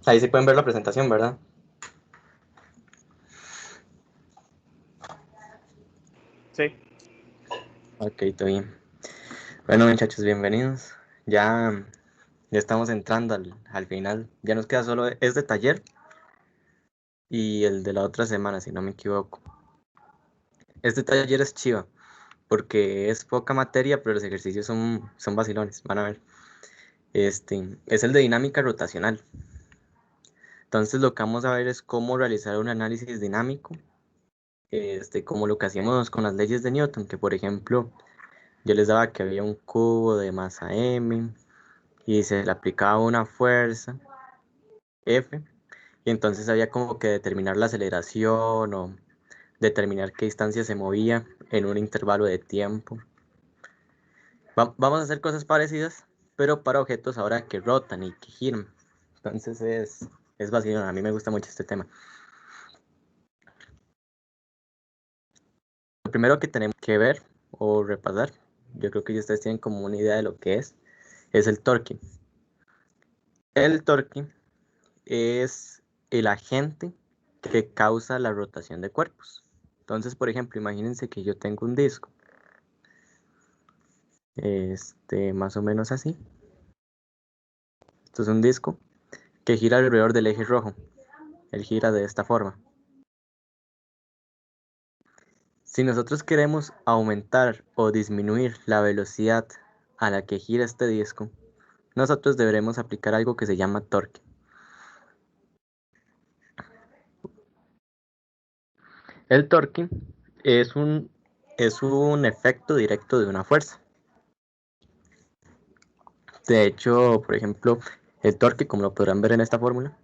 Ahí sí pueden ver la presentación, ¿verdad? Sí. Ok, todo bien. Bueno, muchachos, bienvenidos. Ya estamos entrando al final. Ya nos queda solo este taller y el de la otra semana, si no me equivoco. Este taller es chiva, porque es poca materia, pero los ejercicios son vacilones, van a ver. Es el de dinámica rotacional. Entonces lo que vamos a ver es cómo realizar un análisis dinámico, como lo que hacíamos con las leyes de Newton, que por ejemplo, yo les daba que había un cubo de masa m y se le aplicaba una fuerza F, y entonces había como que determinar la aceleración o determinar qué distancia se movía en un intervalo de tiempo. Vamos a hacer cosas parecidas, pero para objetos ahora que rotan y que giran. Entonces es vacío, a mí me gusta mucho este tema. Lo primero que tenemos que ver o repasar, yo creo que ya ustedes tienen como una idea de lo que es el torque. El torque es el agente que causa la rotación de cuerpos. Entonces, por ejemplo, imagínense que yo tengo un disco, más o menos así. Esto es un disco que gira alrededor del eje rojo. Él gira de esta forma. Si nosotros queremos aumentar o disminuir la velocidad a la que gira este disco, nosotros deberemos aplicar algo que se llama torque. El torque es un efecto directo de una fuerza. De hecho, por ejemplo, el torque, como lo podrán ver en esta fórmula,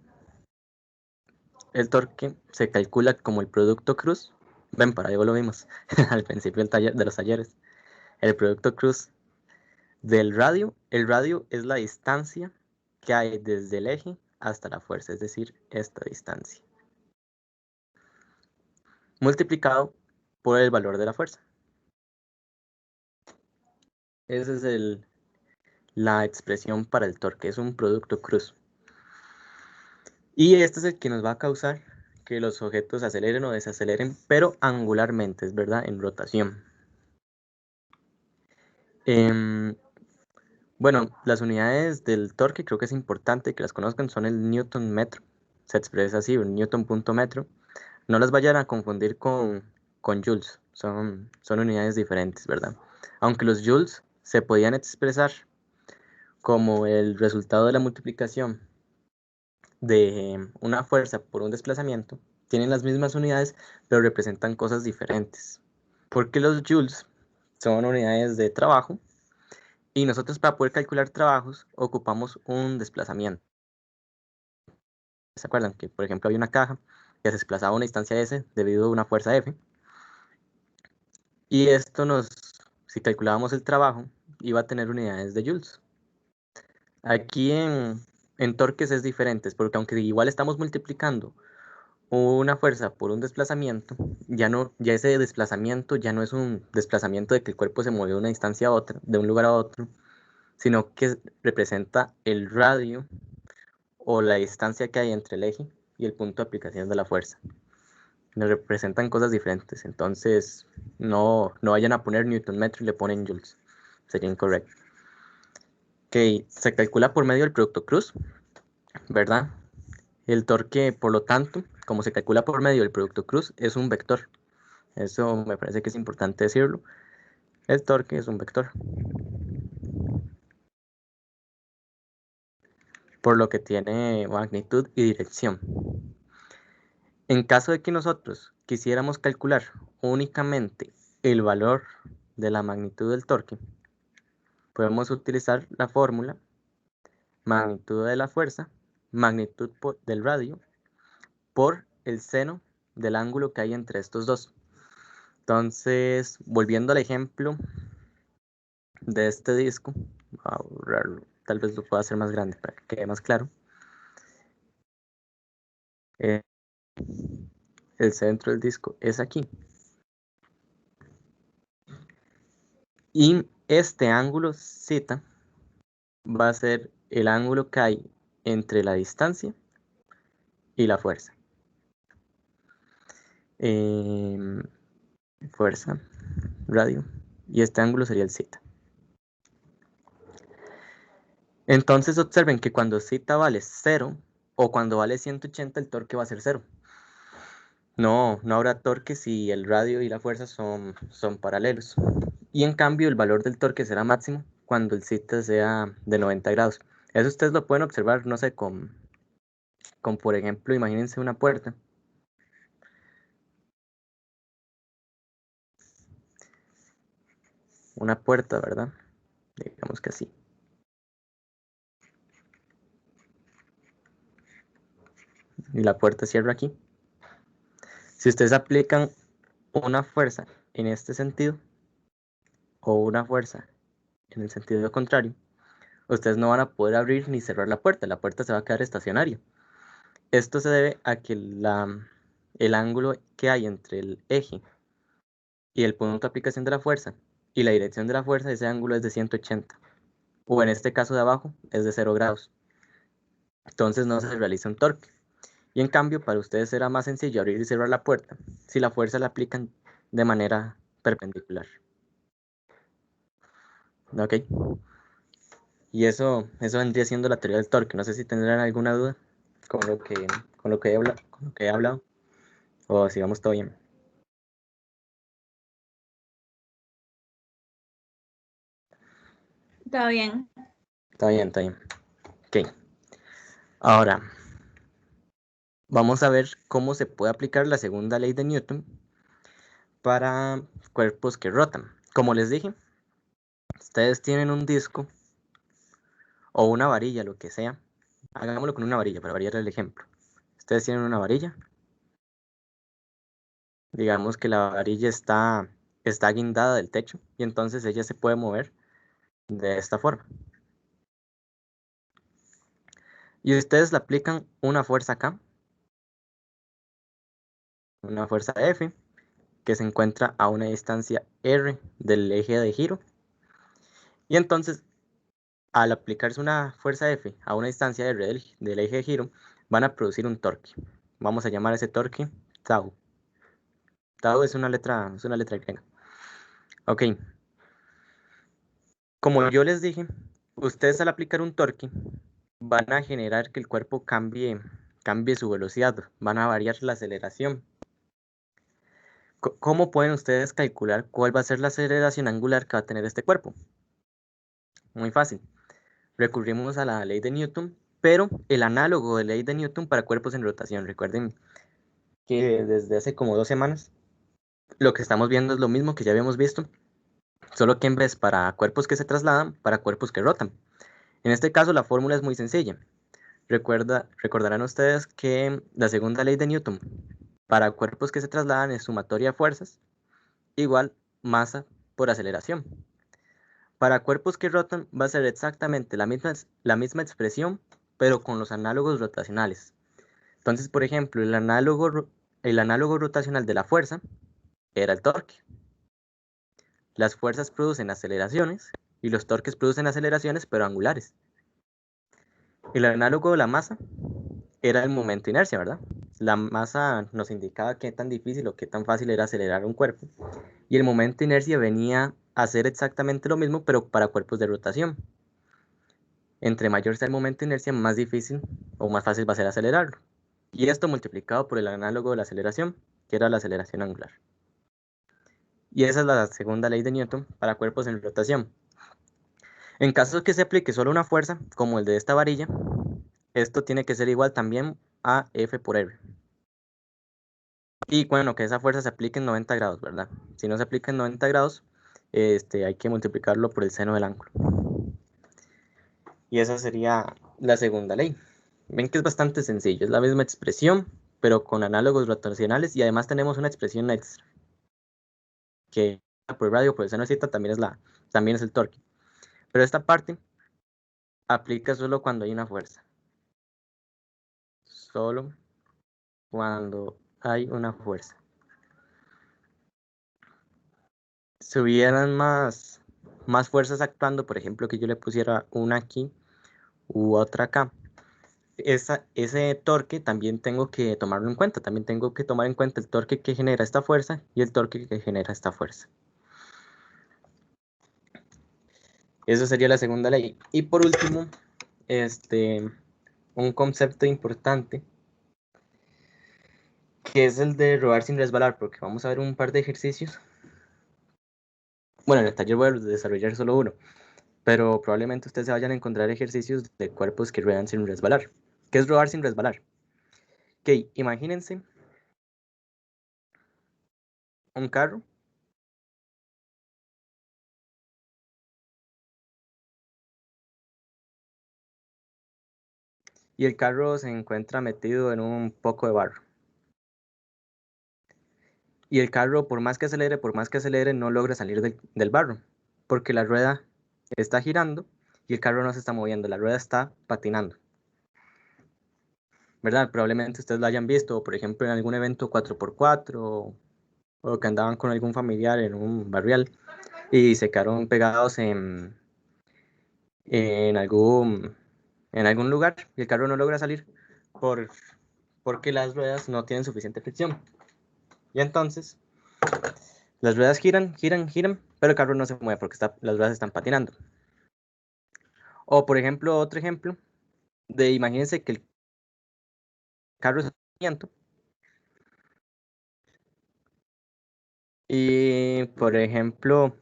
el torque se calcula como el producto cruz. Ven, para algo lo vimos al principio de los talleres. El producto cruz del radio. El radio es la distancia que hay desde el eje hasta la fuerza, es decir, esta distancia, multiplicado por el valor de la fuerza. Esa es la expresión para el torque, es un producto cruz. Y este es el que nos va a causar que los objetos aceleren o desaceleren, pero angularmente, es verdad, en rotación. Bueno, las unidades del torque creo que es importante que las conozcan, son el newton metro, se expresa así, un newton punto metro. No las vayan a confundir con joules, son unidades diferentes, ¿verdad? Aunque los joules se podían expresar como el resultado de la multiplicación de una fuerza por un desplazamiento, tienen las mismas unidades, pero representan cosas diferentes. Porque los joules son unidades de trabajo y nosotros para poder calcular trabajos ocupamos un desplazamiento. ¿Se acuerdan? Que por ejemplo había una caja que se desplazaba a una distancia S debido a una fuerza F. Y si calculábamos el trabajo, iba a tener unidades de joules. Aquí en torques es diferente, porque aunque igual estamos multiplicando una fuerza por un desplazamiento, ya ese desplazamiento ya no es un desplazamiento de que el cuerpo se mueve de una distancia a otra, de un lugar a otro, sino que representa el radio o la distancia que hay entre el eje y el punto de aplicación de la fuerza. Nos representan cosas diferentes, entonces no vayan a poner newton metro y le ponen joules, sería incorrecto. Que se calcula por medio del producto cruz, ¿verdad? El torque, por lo tanto, como se calcula por medio del producto cruz, es un vector. Eso me parece que es importante decirlo. El torque es un vector. Por lo que tiene magnitud y dirección. En caso de que nosotros quisiéramos calcular únicamente el valor de la magnitud del torque, podemos utilizar la fórmula magnitud de la fuerza, magnitud del radio, por el seno del ángulo que hay entre estos dos. Entonces, volviendo al ejemplo de este disco, voy a borrarlo, tal vez lo pueda hacer más grande para que quede más claro. Eh, el centro del disco es aquí. Y este ángulo Z va a ser el ángulo que hay entre la distancia y la fuerza. Fuerza, radio, y este ángulo sería el Z. Entonces observen que cuando Z vale 0 o cuando vale 180 el torque va a ser 0. No habrá torque si el radio y la fuerza son paralelos. Y en cambio el valor del torque será máximo cuando el Z sea de 90 grados. Eso ustedes lo pueden observar, no sé, con por ejemplo, imagínense una puerta. Una puerta, ¿verdad? Digamos que así. Y la puerta cierra aquí. Si ustedes aplican una fuerza en este sentido o una fuerza en el sentido contrario, ustedes no van a poder abrir ni cerrar la puerta se va a quedar estacionaria. Esto se debe a que el ángulo que hay entre el eje y el punto de aplicación de la fuerza y la dirección de la fuerza, ese ángulo es de 180, o en este caso de abajo es de 0 grados. Entonces no se realiza un torque. Y en cambio, para ustedes será más sencillo abrir y cerrar la puerta si la fuerza la aplican de manera perpendicular. ¿Ok? Y eso vendría siendo la teoría del torque. No sé si tendrán alguna duda con lo que he hablado, o si vamos todo bien. Todo bien. Está bien, está bien. Ok. Ahora, vamos a ver cómo se puede aplicar la segunda ley de Newton para cuerpos que rotan. Como les dije, ustedes tienen un disco o una varilla, lo que sea. Hagámoslo con una varilla para variar el ejemplo. Ustedes tienen una varilla. Digamos que la varilla está guindada del techo y entonces ella se puede mover de esta forma. Y ustedes le aplican una fuerza acá, una fuerza F, que se encuentra a una distancia R del eje de giro. Y entonces, al aplicarse una fuerza F a una distancia R del eje de giro, van a producir un torque. Vamos a llamar ese torque tau. Tau es una letra griega. Ok. Como yo les dije, ustedes al aplicar un torque van a generar que el cuerpo cambie su velocidad, van a variar la aceleración. ¿Cómo pueden ustedes calcular cuál va a ser la aceleración angular que va a tener este cuerpo? Muy fácil. Recurrimos a la ley de Newton, pero el análogo de la ley de Newton para cuerpos en rotación. Recuerden que desde hace como 2 semanas lo que estamos viendo es lo mismo que ya habíamos visto, solo que en vez para cuerpos que se trasladan, para cuerpos que rotan. En este caso la fórmula es muy sencilla. Recordarán ustedes que la segunda ley de Newton para cuerpos que se trasladan es sumatoria de fuerzas igual masa por aceleración. Para cuerpos que rotan va a ser exactamente la misma expresión, pero con los análogos rotacionales. Entonces, por ejemplo, el análogo rotacional de la fuerza era el torque. Las fuerzas producen aceleraciones y los torques producen aceleraciones, pero angulares. El análogo de la masa era el momento de inercia, ¿verdad? La masa nos indicaba qué tan difícil o qué tan fácil era acelerar un cuerpo. Y el momento de inercia venía a hacer exactamente lo mismo, pero para cuerpos de rotación. Entre mayor sea el momento de inercia, más difícil o más fácil va a ser acelerarlo. Y esto multiplicado por el análogo de la aceleración, que era la aceleración angular. Y esa es la segunda ley de Newton para cuerpos en rotación. En caso de que se aplique solo una fuerza, como el de esta varilla, esto tiene que ser igual también a F por R. Y bueno, que esa fuerza se aplique en 90 grados, ¿verdad? Si no se aplica en 90 grados, hay que multiplicarlo por el seno del ángulo. Y esa sería la segunda ley. Ven que es bastante sencillo, es la misma expresión, pero con análogos rotacionales y además tenemos una expresión extra, que por radio, por el seno de zeta también es el torque. Pero esta parte aplica solo cuando hay una fuerza. Solo cuando hay una fuerza. Si hubieran más fuerzas actuando, por ejemplo, que yo le pusiera una aquí u otra acá, ese torque también tengo que tomarlo en cuenta. También tengo que tomar en cuenta el torque que genera esta fuerza y el torque que genera esta fuerza. Eso sería la segunda ley. Y por último, un concepto importante, que es el de rodar sin resbalar, porque vamos a ver un par de ejercicios. Bueno, en el taller voy a desarrollar solo uno, pero probablemente ustedes se vayan a encontrar ejercicios de cuerpos que ruedan sin resbalar. ¿Qué es rodar sin resbalar? Ok, imagínense un carro y el carro se encuentra metido en un poco de barro. Y el carro, por más que acelere, no logra salir del barro, porque la rueda está girando y el carro no se está moviendo, la rueda está patinando, ¿verdad? Probablemente ustedes lo hayan visto, por ejemplo, en algún evento 4x4 o que andaban con algún familiar en un barrial y se quedaron pegados en algún lugar y el carro no logra salir por, porque las ruedas no tienen suficiente fricción. Y entonces las ruedas giran, giran, giran, pero el carro no se mueve porque las ruedas están patinando. O por ejemplo, otro ejemplo de imagínense que el carro está en movimiento y por ejemplo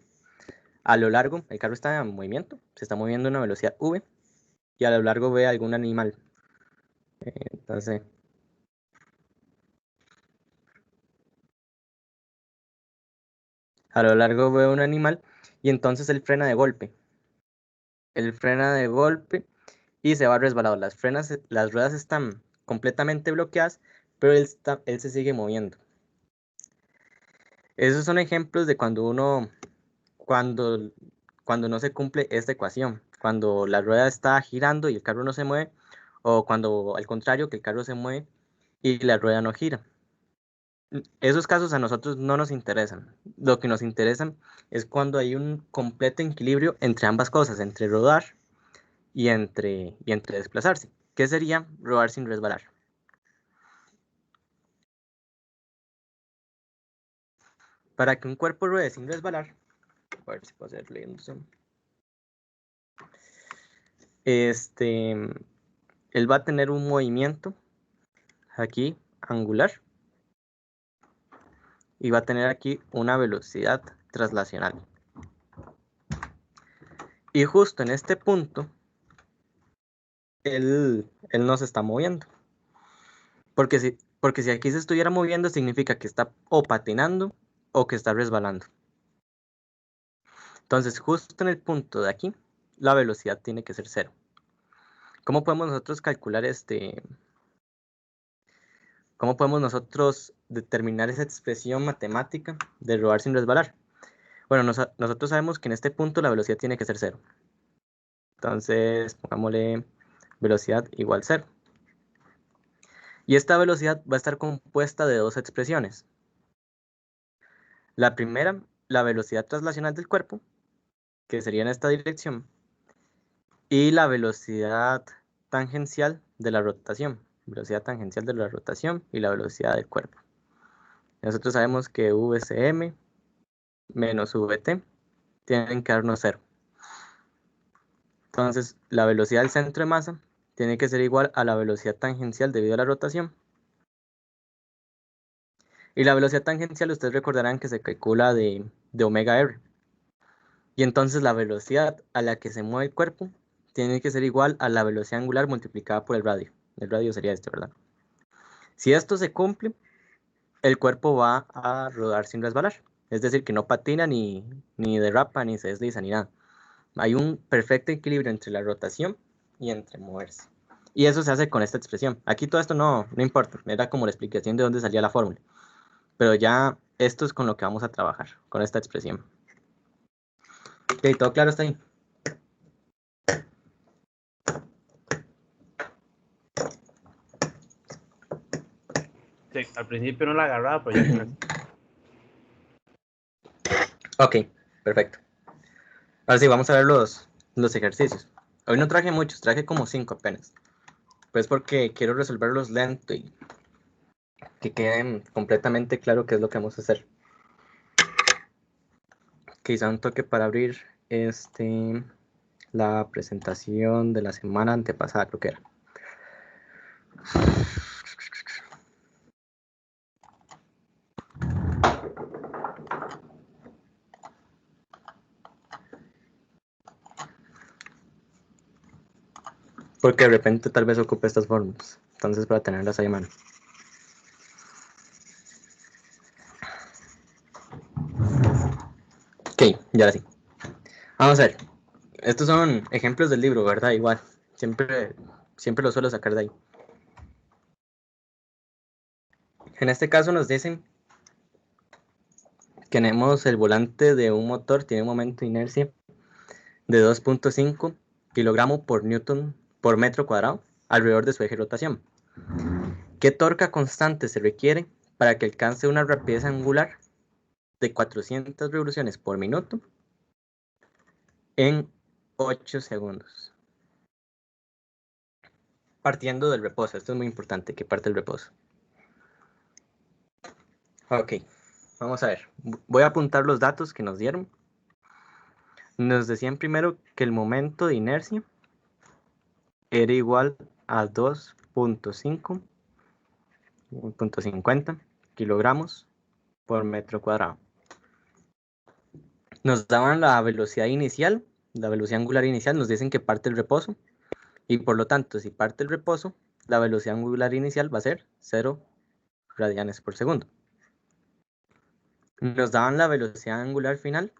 a lo largo el carro está en movimiento, se está moviendo a una velocidad v y a lo largo ve algún animal. Entonces a lo largo ve un animal y entonces él frena de golpe. Él frena de golpe y se va resbalado. Las ruedas están completamente bloqueadas, pero él se sigue moviendo. Esos son ejemplos de cuando, cuando no se cumple esta ecuación, cuando la rueda está girando y el carro no se mueve, o cuando al contrario, que el carro se mueve y la rueda no gira. Esos casos a nosotros no nos interesan. Lo que nos interesa es cuando hay un completo equilibrio entre ambas cosas, entre rodar y entre desplazarse. ¿Qué sería rodar sin resbalar? Para que un cuerpo ruede sin resbalar, a ver si puedo hacerle un zoom. Él va a tener un movimiento aquí angular y va a tener aquí una velocidad traslacional. Y justo en este punto, él no se está moviendo. Porque si aquí se estuviera moviendo, significa que está o patinando o que está resbalando. Entonces, justo en el punto de aquí, la velocidad tiene que ser cero. ¿Cómo podemos nosotros calcular cómo podemos nosotros determinar esa expresión matemática de rodar sin resbalar? Bueno, nosotros sabemos que en este punto la velocidad tiene que ser cero. Entonces, pongámosle velocidad igual cero. Y esta velocidad va a estar compuesta de dos expresiones. La primera, la velocidad traslacional del cuerpo, que sería en esta dirección, y la velocidad tangencial de la rotación. Velocidad tangencial de la rotación y la velocidad del cuerpo. Nosotros sabemos que VCM menos VT tienen que darnos cero. Entonces, la velocidad del centro de masa tiene que ser igual a la velocidad tangencial debido a la rotación. Y la velocidad tangencial, ustedes recordarán que se calcula de omega r. Y entonces la velocidad a la que se mueve el cuerpo tiene que ser igual a la velocidad angular multiplicada por el radio. El radio sería este, ¿verdad? Si esto se cumple, el cuerpo va a rodar sin resbalar. Es decir, que no patina, ni derrapa, ni se desliza, ni nada. Hay un perfecto equilibrio entre la rotación y entre moverse. Y eso se hace con esta expresión. Aquí todo esto no importa. Era como la explicación de dónde salía la fórmula. Pero ya esto es con lo que vamos a trabajar, con esta expresión. Ok, ¿todo claro hasta ahí? Sí, al principio no la agarraba, pero ya con eso. Ok, perfecto. Ahora sí, vamos a ver los ejercicios. Hoy no traje muchos, traje como 5 apenas. Pues porque quiero resolverlos lento y que quede completamente claro qué es lo que vamos a hacer. Quizá un toque para abrir la presentación de la semana antepasada, creo que era. Porque de repente tal vez ocupe estas fórmulas. Entonces, para tenerlas ahí a mano. Ok, ya ahora sí. Vamos a ver. Estos son ejemplos del libro, ¿verdad? Igual. Siempre lo suelo sacar de ahí. En este caso nos dicen que tenemos el volante de un motor, tiene un momento de inercia de 2.5 kilogramos por newton por metro cuadrado alrededor de su eje de rotación. ¿Qué torca constante se requiere para que alcance una rapidez angular de 400 revoluciones por minuto en 8 segundos? Partiendo del reposo, esto es muy importante, que parte el reposo. Ok, vamos a ver. Voy a apuntar los datos que nos dieron. Nos decían primero que el momento de inercia era igual a 2.50 kilogramos por metro cuadrado. Nos daban la velocidad inicial, la velocidad angular inicial, nos dicen que parte el reposo, y por lo tanto, si parte el reposo, la velocidad angular inicial va a ser 0 radianes por segundo. Nos daban la velocidad angular final,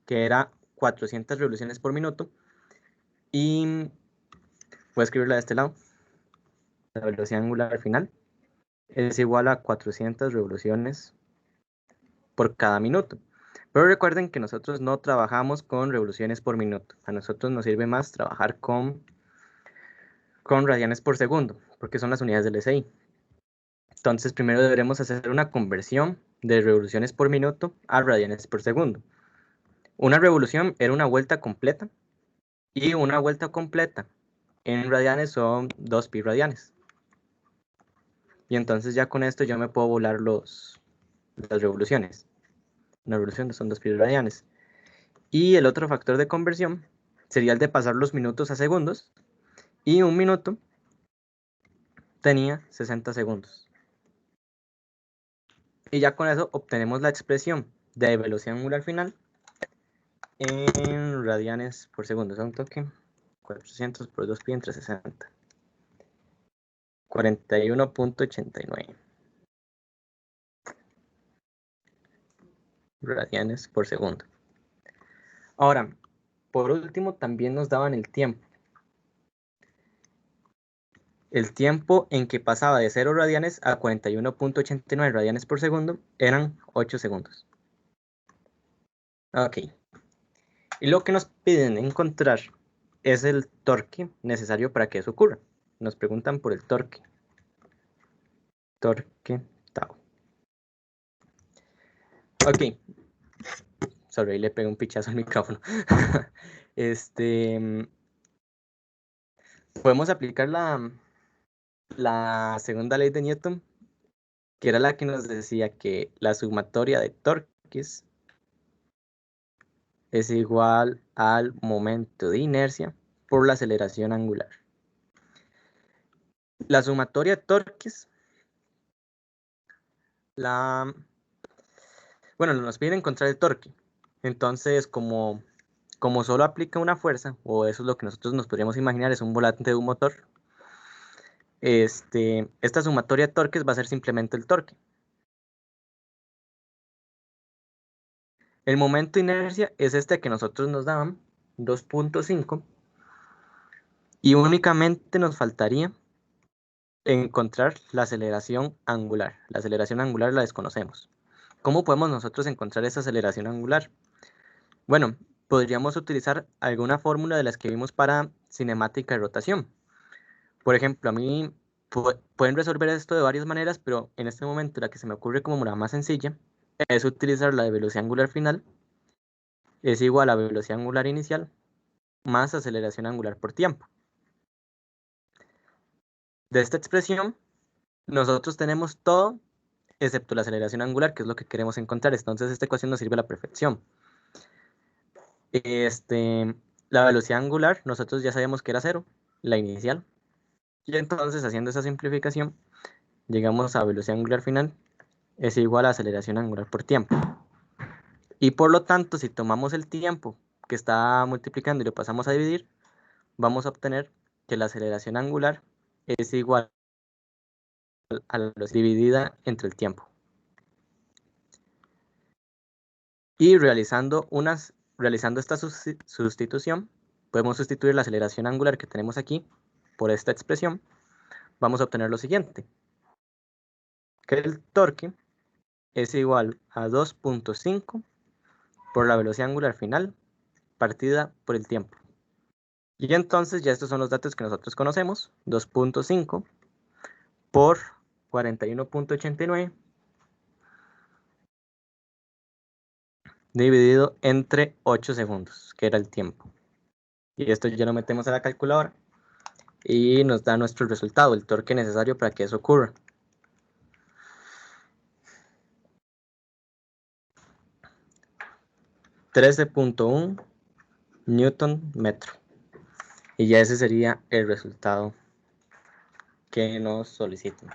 que era 400 revoluciones por minuto, y voy a escribirla de este lado. La velocidad angular final es igual a 400 revoluciones por cada minuto. Pero recuerden que nosotros no trabajamos con revoluciones por minuto. A nosotros nos sirve más trabajar con radianes por segundo, porque son las unidades del SI. Entonces, primero deberemos hacer una conversión de revoluciones por minuto a radianes por segundo. Una revolución era una vuelta completa, y una vuelta completa en radianes son 2 pi radianes. Y entonces ya con esto yo me puedo volar las revoluciones. Una revolución son 2 pi radianes. Y el otro factor de conversión sería el de pasar los minutos a segundos. Y un minuto tenía 60 segundos. Y ya con eso obtenemos la expresión de velocidad angular final en radianes por segundo. Es un toque. 400 por 2 pi entre 60. 41.89 radianes por segundo. Ahora, por último, también nos daban el tiempo. El tiempo en que pasaba de 0 radianes a 41.89 radianes por segundo eran 8 segundos. Ok. Y lo que nos piden encontrar es el torque necesario para que eso ocurra. Nos preguntan por el torque. Torque tau. Ok. Sorry, le pegué un pichazo al micrófono. Podemos aplicar la segunda ley de Newton, que era la que nos decía que la sumatoria de torques es igual al momento de inercia por la aceleración angular. La sumatoria de torques, bueno, nos piden encontrar el torque. Entonces, como solo aplica una fuerza, o eso es lo que nosotros nos podríamos imaginar, es un volante de un motor, esta sumatoria de torques va a ser simplemente el torque. El momento de inercia es este que nosotros nos daban, 2.5, y únicamente nos faltaría encontrar la aceleración angular. La aceleración angular la desconocemos. ¿Cómo podemos nosotros encontrar esa aceleración angular? Bueno, podríamos utilizar alguna fórmula de las que vimos para cinemática de rotación. Por ejemplo, a mí pueden resolver esto de varias maneras, pero en este momento la que se me ocurre como la más sencilla es utilizar la de velocidad angular final es igual a velocidad angular inicial más aceleración angular por tiempo. De esta expresión, nosotros tenemos todo excepto la aceleración angular, que es lo que queremos encontrar. Entonces esta ecuación nos sirve a la perfección. La velocidad angular, nosotros ya sabíamos que era 0, la inicial. Y entonces, haciendo esa simplificación, llegamos a velocidad angular final es igual a aceleración angular por tiempo. Y por lo tanto, si tomamos el tiempo que está multiplicando y lo pasamos a dividir, vamos a obtener que la aceleración angular es igual a la velocidad dividida entre el tiempo. Y realizando esta sustitución, podemos sustituir la aceleración angular que tenemos aquí por esta expresión. Vamos a obtener lo siguiente, que el torque es igual a 2.5 por la velocidad angular final partida por el tiempo. Y entonces ya estos son los datos que nosotros conocemos, 2.5 por 41.89 dividido entre 8 segundos, que era el tiempo. Y esto ya lo metemos a la calculadora y nos da nuestro resultado, el torque necesario para que eso ocurra. $13.1 Newton metro. Y ya ese sería el resultado que nos solicitan.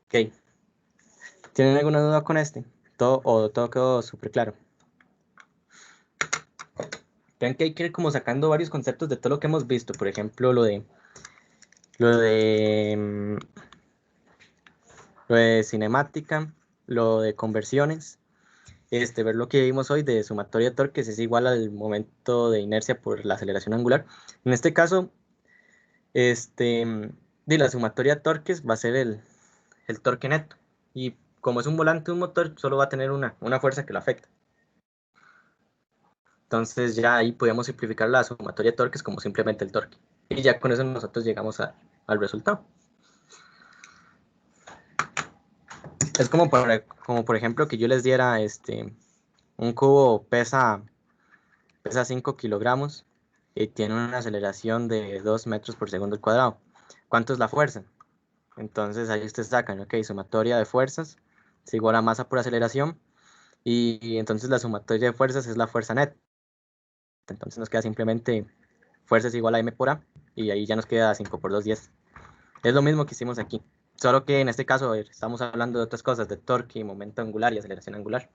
Ok. ¿Tienen alguna duda con este? ¿Todo quedó súper claro? Vean que hay que ir como sacando varios conceptos de todo lo que hemos visto. Por ejemplo, lo de cinemática, lo de conversiones, ver lo que vimos hoy de sumatoria de torques es igual al momento de inercia por la aceleración angular. En este caso, la sumatoria de torques va a ser el torque neto. Y como es un volante de un motor, solo va a tener una fuerza que lo afecta. Entonces ya ahí podemos simplificar la sumatoria de torques como simplemente el torque. Y ya con eso nosotros llegamos al resultado. Es como por ejemplo que yo les diera un cubo pesa 5 kilogramos y tiene una aceleración de 2 metros por segundo al cuadrado. ¿Cuánto es la fuerza? Entonces ahí ustedes sacan, ok, sumatoria de fuerzas es igual a masa por aceleración y entonces la sumatoria de fuerzas es la fuerza neta. Entonces nos queda simplemente fuerza es igual a m por a y ahí ya nos queda 5 por 2, 10. Es lo mismo que hicimos aquí, solo que en este caso estamos hablando de otras cosas, de torque, momento angular y aceleración angular.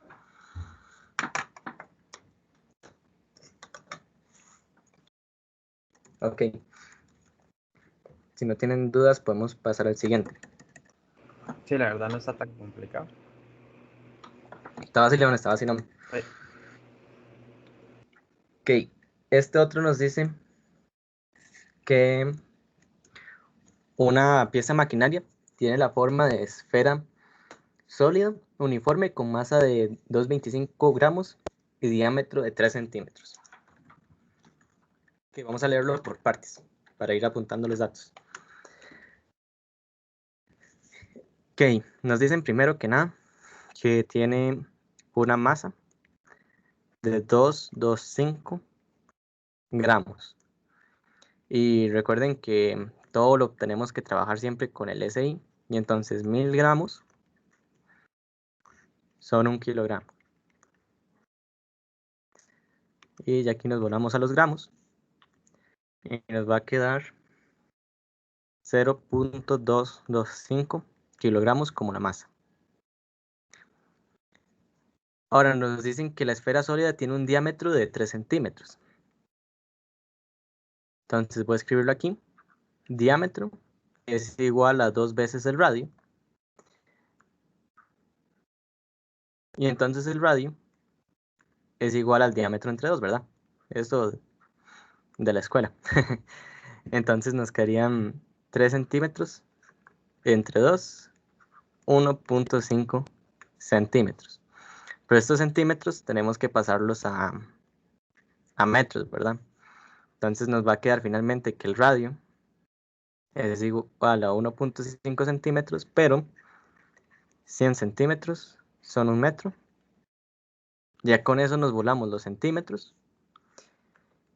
Ok. Si no tienen dudas, podemos pasar al siguiente. Sí, la verdad no está tan complicado. Está vacilón, está vacilón. Sí. Ok. Este otro nos dice que una pieza maquinaria tiene la forma de esfera sólida, uniforme, con masa de 2,25 gramos y diámetro de 3 centímetros. Ok, vamos a leerlo por partes para ir apuntando los datos. Ok, nos dicen primero que nada que tiene una masa de 225 gramos. Y recuerden que todo lo tenemos que trabajar siempre con el SI. Y entonces 1000 gramos son 1 kilogramo. Y ya aquí nos volamos a los gramos. Y nos va a quedar 0.225 kilogramos como la masa. Ahora nos dicen que la esfera sólida tiene un diámetro de 3 centímetros. Entonces voy a escribirlo aquí. Diámetro es igual a 2 veces el radio. Y entonces el radio es igual al diámetro entre 2, ¿verdad? Eso de la escuela. Entonces nos quedarían 3 centímetros entre 2, 1.5 centímetros. Pero estos centímetros tenemos que pasarlos a metros, ¿verdad? Entonces nos va a quedar finalmente que el radio es igual a 1.5 centímetros, pero 100 centímetros son 1 metro. Ya con eso nos volamos los centímetros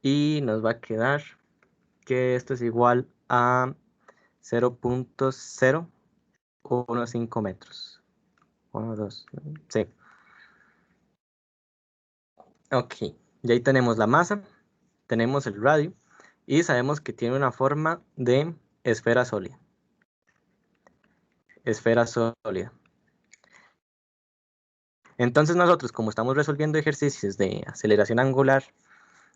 y nos va a quedar que esto es igual a 0.015 metros. 1, 2, sí. Ok, y ahí tenemos la masa, tenemos el radio y sabemos que tiene una forma de esfera sólida. Esfera sólida. Entonces nosotros, como estamos resolviendo ejercicios de aceleración angular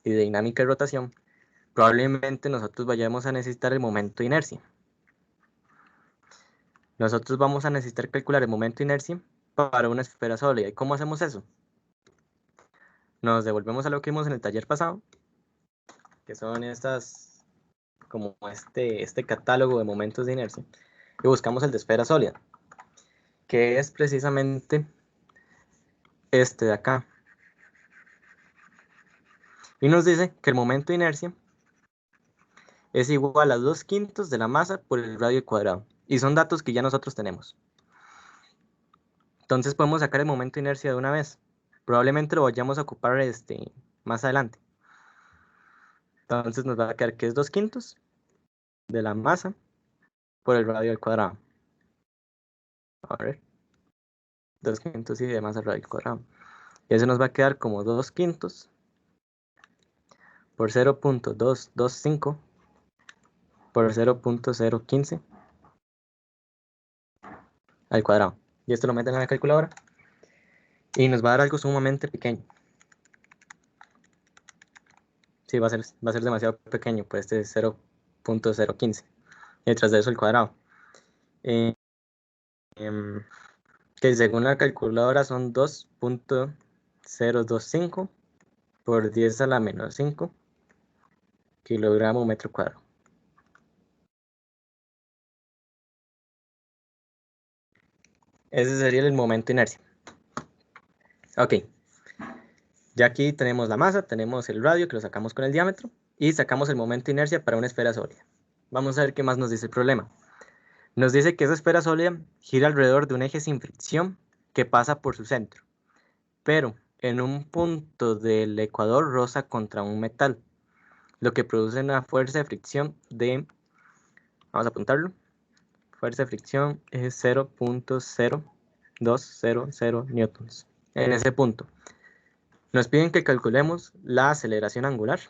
y de dinámica de rotación, probablemente nosotros vayamos a necesitar el momento de inercia. Nosotros vamos a necesitar calcular el momento de inercia para una esfera sólida. ¿Y cómo hacemos eso? Nos devolvemos a lo que vimos en el taller pasado, que son estas, como este catálogo de momentos de inercia, y buscamos el de esfera sólida, que es precisamente este de acá. Y nos dice que el momento de inercia es igual a 2/5 de la masa por el radio cuadrado. Y son datos que ya nosotros tenemos. Entonces podemos sacar el momento de inercia de una vez. Probablemente lo vayamos a ocupar más adelante. Entonces nos va a quedar que es 2/5 de la masa por el radio al cuadrado. A ver. 2/5 y de masa al radio al cuadrado. Y eso nos va a quedar como 2/5 por 0.225 por 0.015 al cuadrado. Y esto lo meten a la calculadora. Y nos va a dar algo sumamente pequeño. Sí, va a ser demasiado pequeño, pues este es 0.015. Y detrás de eso el cuadrado. Eh, que según la calculadora son 2.025 por 10 a la menos 5 kilogramo metro cuadrado. Ese sería el momento de inercia. Ok. Ya aquí tenemos la masa, tenemos el radio que lo sacamos con el diámetro y sacamos el momento de inercia para una esfera sólida. Vamos a ver qué más nos dice el problema. Nos dice que esa esfera sólida gira alrededor de un eje sin fricción que pasa por su centro, pero en un punto del ecuador roza contra un metal, lo que produce una fuerza de fricción de, vamos a apuntarlo, fuerza de fricción es 0.0200 newtons. En ese punto, nos piden que calculemos la aceleración angular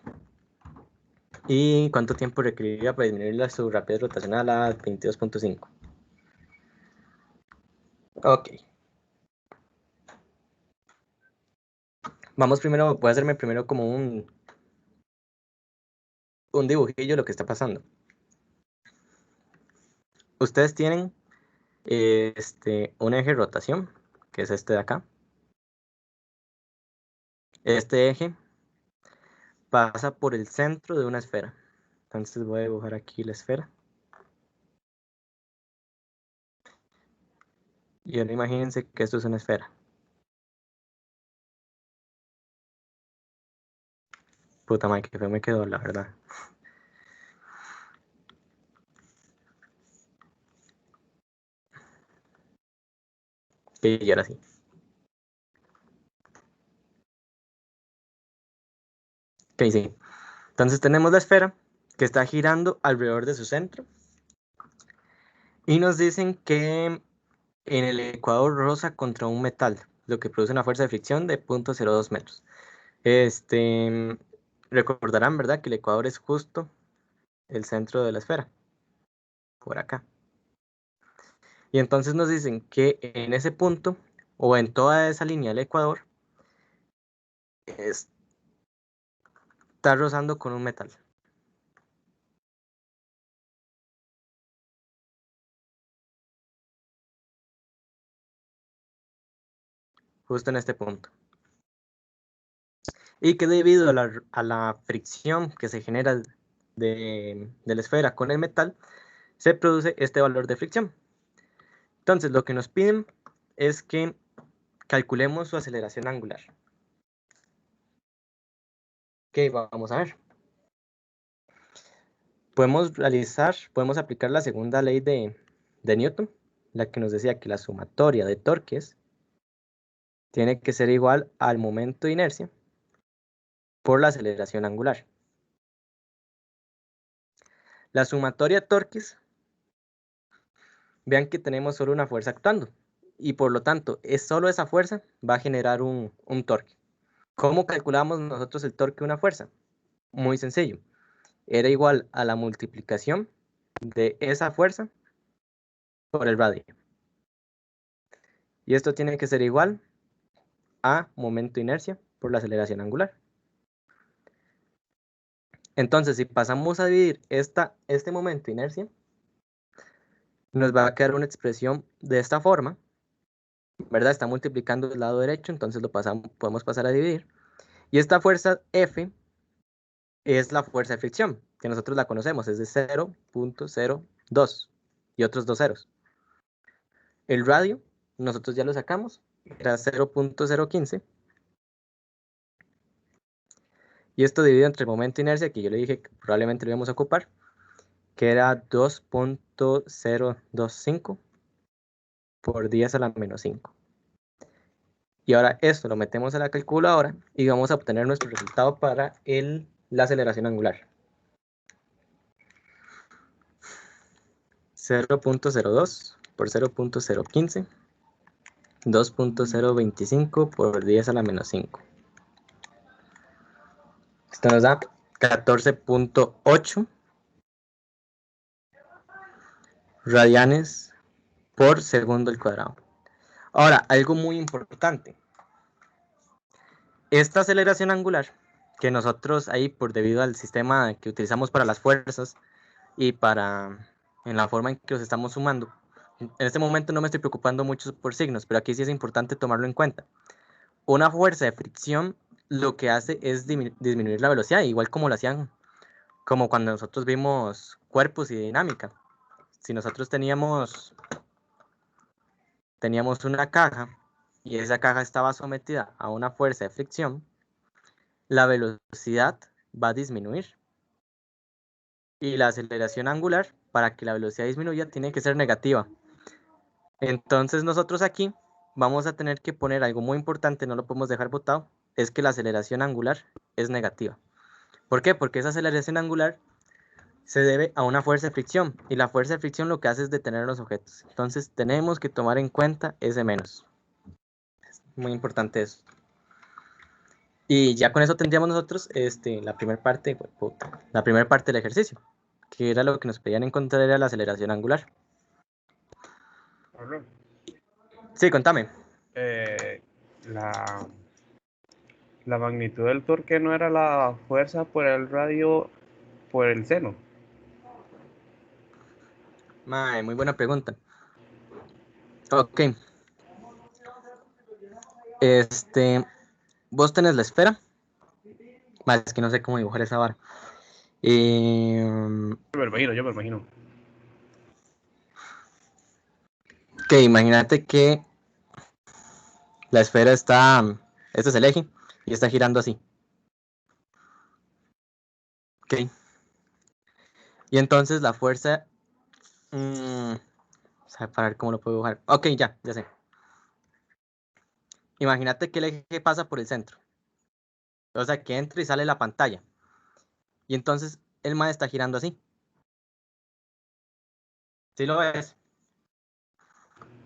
y cuánto tiempo requeriría para disminuir su rapidez rotacional a 22.5. Ok. Vamos primero, voy a hacerme primero como un dibujillo de lo que está pasando. Ustedes tienen un eje de rotación, que es este de acá. Este eje pasa por el centro de una esfera. Entonces voy a dibujar aquí la esfera. Y ahora imagínense que esto es una esfera. Puta madre, que feo me quedó, la verdad. Y ahora sí. Ok, sí. Entonces tenemos la esfera que está girando alrededor de su centro. Y nos dicen que en el ecuador roza contra un metal, lo que produce una fuerza de fricción de 0.02 metros. Recordarán, ¿verdad? Que el ecuador es justo el centro de la esfera, por acá. Y entonces nos dicen que en ese punto, o en toda esa línea del ecuador, está rozando con un metal. Justo en este punto. Y que debido a la fricción que se genera de la esfera con el metal, se produce este valor de fricción. Entonces, lo que nos piden es que calculemos su aceleración angular. Ok, vamos a ver. Podemos aplicar la segunda ley de Newton, la que nos decía que la sumatoria de torques tiene que ser igual al momento de inercia por la aceleración angular. La sumatoria de torques, vean que tenemos solo una fuerza actuando. Y por lo tanto, es solo esa fuerza va a generar un torque. ¿Cómo calculamos nosotros el torque de una fuerza? Muy sencillo. Era igual a la multiplicación de esa fuerza por el radio. Y esto tiene que ser igual a momento de inercia por la aceleración angular. Entonces, si pasamos a dividir este momento de inercia, nos va a quedar una expresión de esta forma, ¿verdad? Está multiplicando el lado derecho, entonces podemos pasar a dividir. Y esta fuerza F es la fuerza de fricción, que nosotros la conocemos, es de 0.02 y otros dos ceros. El radio, nosotros ya lo sacamos, era 0.015. Y esto dividido entre el momento de inercia, que yo le dije que probablemente lo íbamos a ocupar, que era 2.025 por 10 a la menos 5. Y ahora esto lo metemos a la calculadora y vamos a obtener nuestro resultado para la aceleración angular. 0.02 por 0.015, 2.025 por 10 a la menos 5. Esto nos da 14.8 radianes por segundo al cuadrado. Ahora, algo muy importante. Esta aceleración angular, que nosotros ahí, por debido al sistema que utilizamos para las fuerzas y en la forma en que los estamos sumando, en este momento no me estoy preocupando mucho por signos, pero aquí sí es importante tomarlo en cuenta. Una fuerza de fricción lo que hace es disminuir la velocidad, igual como lo hacían, como cuando nosotros vimos cuerpos y dinámica. Si nosotros teníamos una caja y esa caja estaba sometida a una fuerza de fricción, la velocidad va a disminuir. Y la aceleración angular, para que la velocidad disminuya, tiene que ser negativa. Entonces nosotros aquí vamos a tener que poner algo muy importante, no lo podemos dejar botado, es que la aceleración angular es negativa. ¿Por qué? Porque esa aceleración angular se debe a una fuerza de fricción, y la fuerza de fricción lo que hace es detener los objetos. Entonces tenemos que tomar en cuenta ese menos. Es muy importante eso. Y ya con eso tendríamos nosotros la primera parte del ejercicio, que era lo que nos pedían encontrar, era la aceleración angular. Sí, contame. La magnitud del torque no era la fuerza por el radio por el seno. Mae, muy buena pregunta. Ok. Vos tenés la esfera. Mae, es que no sé cómo dibujar esa vara. Yo me imagino. Ok, imagínate que la esfera este es el eje, y está girando así. Ok. Y entonces la fuerza... para ver cómo lo puedo dibujar. Ok, ya sé. Imagínate que el eje pasa por el centro. O sea, que entra y sale la pantalla. Y entonces el mae está girando así. ¿Sí lo ves?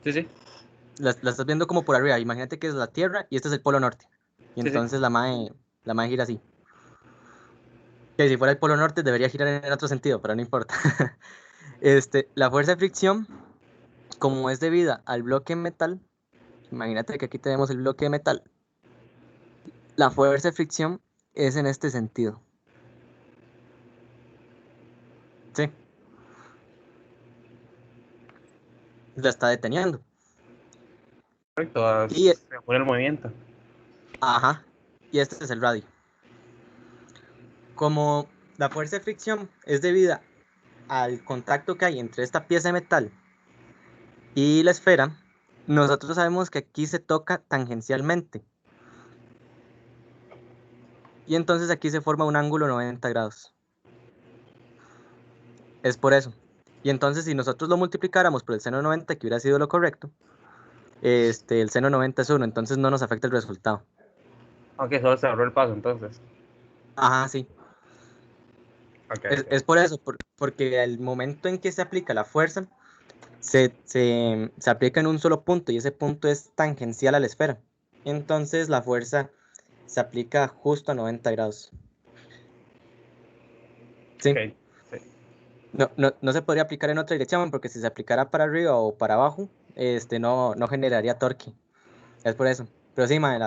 Sí, sí. La estás viendo como por arriba. Imagínate que es la Tierra y este es el Polo Norte. Y Sí, sí. entonces la mae gira así. Que si fuera el Polo Norte debería girar en otro sentido, pero no importa. La fuerza de fricción, como es debida al bloque metal, imagínate que aquí tenemos el bloque de metal. La fuerza de fricción es en este sentido. Sí. La está deteniendo. Correcto, Y, se pone el movimiento. ajá. Y este es el radio. Como la fuerza de fricción es debida al contacto que hay entre esta pieza de metal y la esfera, nosotros sabemos que aquí se toca tangencialmente. Y entonces aquí se forma un ángulo 90 grados. Es por eso. Y entonces si nosotros lo multiplicáramos por el seno de 90, que hubiera sido lo correcto, el seno de 90 es 1, entonces no nos afecta el resultado. Aunque solo se ahorró el paso entonces. Ajá, sí. Es por eso, porque el momento en que se aplica la fuerza, se aplica en un solo punto y ese punto es tangencial a la esfera. Entonces la fuerza se aplica justo a 90 grados. ¿Sí? Ok, sí. No se podría aplicar en otra dirección porque si se aplicara para arriba o para abajo, no generaría torque. Es por eso. Pero sí, mae,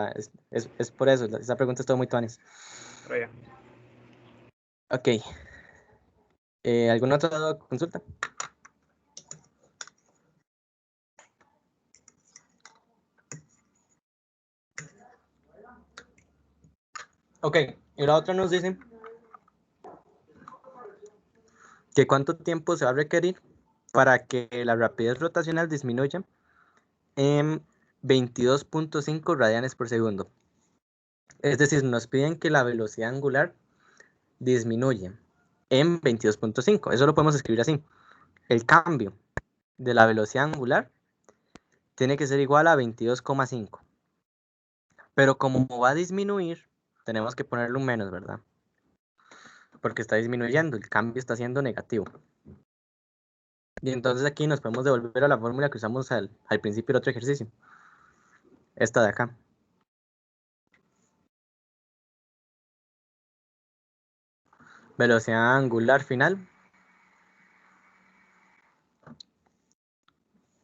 es por eso. Esa pregunta es todo muy tuanis. Pero ya. Ok. ¿Alguna otra consulta? Ok. Y la otra nos dice que cuánto tiempo se va a requerir para que la rapidez rotacional disminuya en 22.5 radianes por segundo. Es decir, nos piden que la velocidad angular disminuya en 22.5. Eso lo podemos escribir así. El cambio de la velocidad angular tiene que ser igual a 22,5. Pero como va a disminuir, tenemos que ponerle un menos, ¿verdad? Porque está disminuyendo, el cambio está siendo negativo. Y entonces aquí nos podemos devolver a la fórmula que usamos al principio del otro ejercicio. Esta de acá. Velocidad angular final.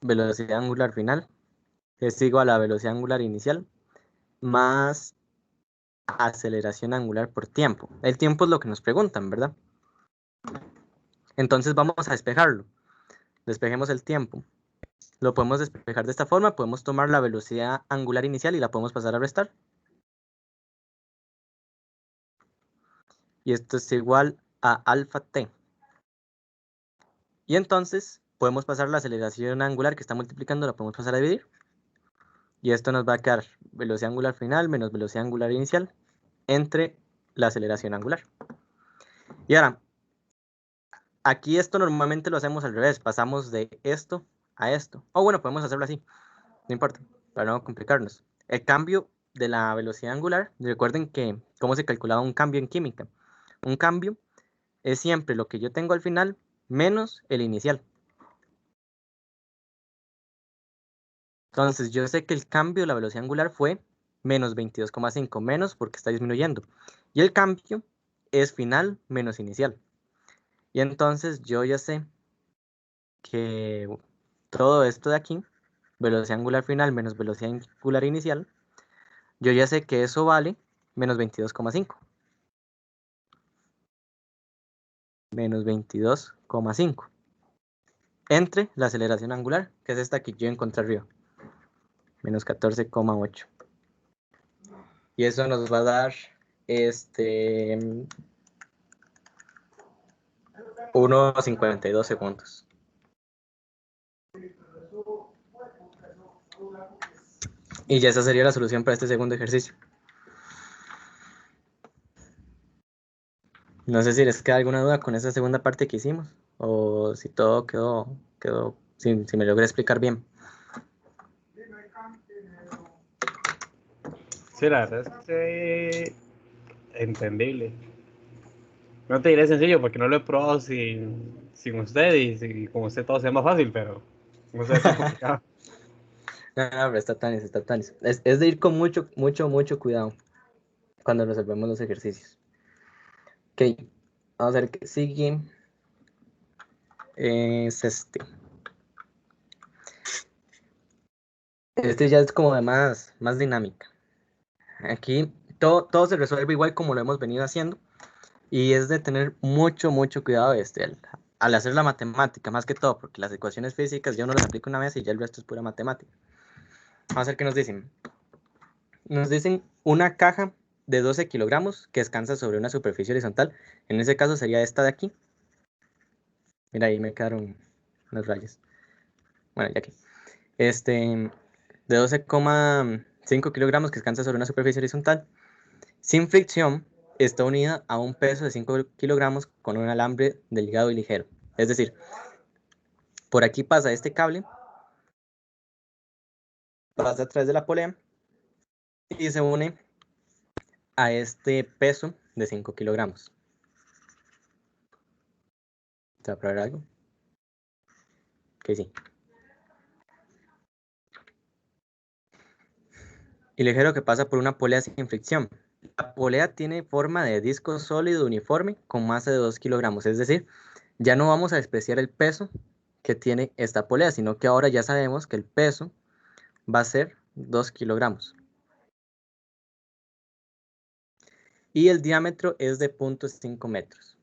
Velocidad angular final es igual a la velocidad angular inicial más aceleración angular por tiempo. El tiempo es lo que nos preguntan, ¿verdad? Entonces vamos a despejarlo. Despejemos el tiempo. Lo podemos despejar de esta forma. Podemos tomar la velocidad angular inicial y la podemos pasar a restar. Y esto es igual a alfa t. Y entonces podemos pasar la aceleración angular que está multiplicando, la podemos pasar a dividir. Y esto nos va a quedar velocidad angular final menos velocidad angular inicial entre la aceleración angular. Y ahora, aquí esto normalmente lo hacemos al revés. Pasamos de esto a esto. O bueno, podemos hacerlo así. No importa, para no complicarnos. El cambio de la velocidad angular, recuerden que cómo se calculaba un cambio en química. Un cambio es siempre lo que yo tengo al final menos el inicial. Entonces yo sé que el cambio de la velocidad angular fue menos 22,5, menos porque está disminuyendo. Y el cambio es final menos inicial. Y entonces yo ya sé que todo esto de aquí, velocidad angular final menos velocidad angular inicial, yo ya sé que eso vale menos 22,5. Menos 22,5 entre la aceleración angular, que es esta que yo encontré arriba, menos 14,8. Y eso nos va a dar 1,52 segundos. Y ya esa sería la solución para este segundo ejercicio. No sé si les queda alguna duda con esa segunda parte que hicimos, o si todo quedó si me logré explicar bien. Sí, la verdad es que entendible. No te diré sencillo porque no lo he probado sin usted y con usted todo sea más fácil, pero no sé, está complicado. No, pero está tanis, está tanis. Es de ir con mucho cuidado cuando resolvemos los ejercicios. Ok, vamos a ver qué sigue. Es este. Este ya es como de más dinámica. Aquí todo se resuelve igual como lo hemos venido haciendo. Y es de tener mucho cuidado al hacer la matemática, más que todo, porque las ecuaciones físicas yo no las aplico una vez y ya el resto es pura matemática. Vamos a ver qué nos dicen. Nos dicen una caja de 12 kilogramos que descansa sobre una superficie horizontal. En ese caso sería esta de aquí. Mira, ahí me quedaron las rayas. Bueno, ya aquí. De 12,5 kilogramos que descansa sobre una superficie horizontal. Sin fricción, está unida a un peso de 5 kilogramos con un alambre delgado y ligero. Es decir, por aquí pasa este cable, pasa a través de la polea y se une a este peso de 5 kilogramos. ¿Se va a probar algo? Que sí. Y ligero que pasa por una polea sin fricción. La polea tiene forma de disco sólido uniforme con masa de 2 kilogramos. Es decir, ya no vamos a despreciar el peso que tiene esta polea, sino que ahora ya sabemos que el peso va a ser 2 kilogramos. Y el diámetro es de 0.5 metros.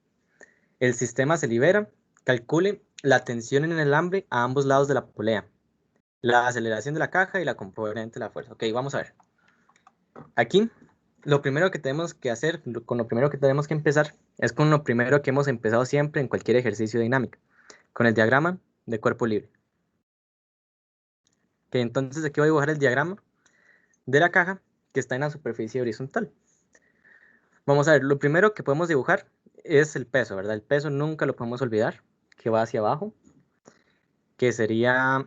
El sistema se libera. Calcule la tensión en el alambre a ambos lados de la polea, la aceleración de la caja y la componente de la fuerza. Ok, vamos a ver. Aquí, lo primero que tenemos que hacer, con lo primero que tenemos que empezar, es con lo primero que hemos empezado siempre en cualquier ejercicio dinámico, con el diagrama de cuerpo libre. Ok, entonces aquí voy a dibujar el diagrama de la caja que está en la superficie horizontal. Vamos a ver, lo primero que podemos dibujar es el peso, ¿verdad? El peso nunca lo podemos olvidar, que va hacia abajo, que sería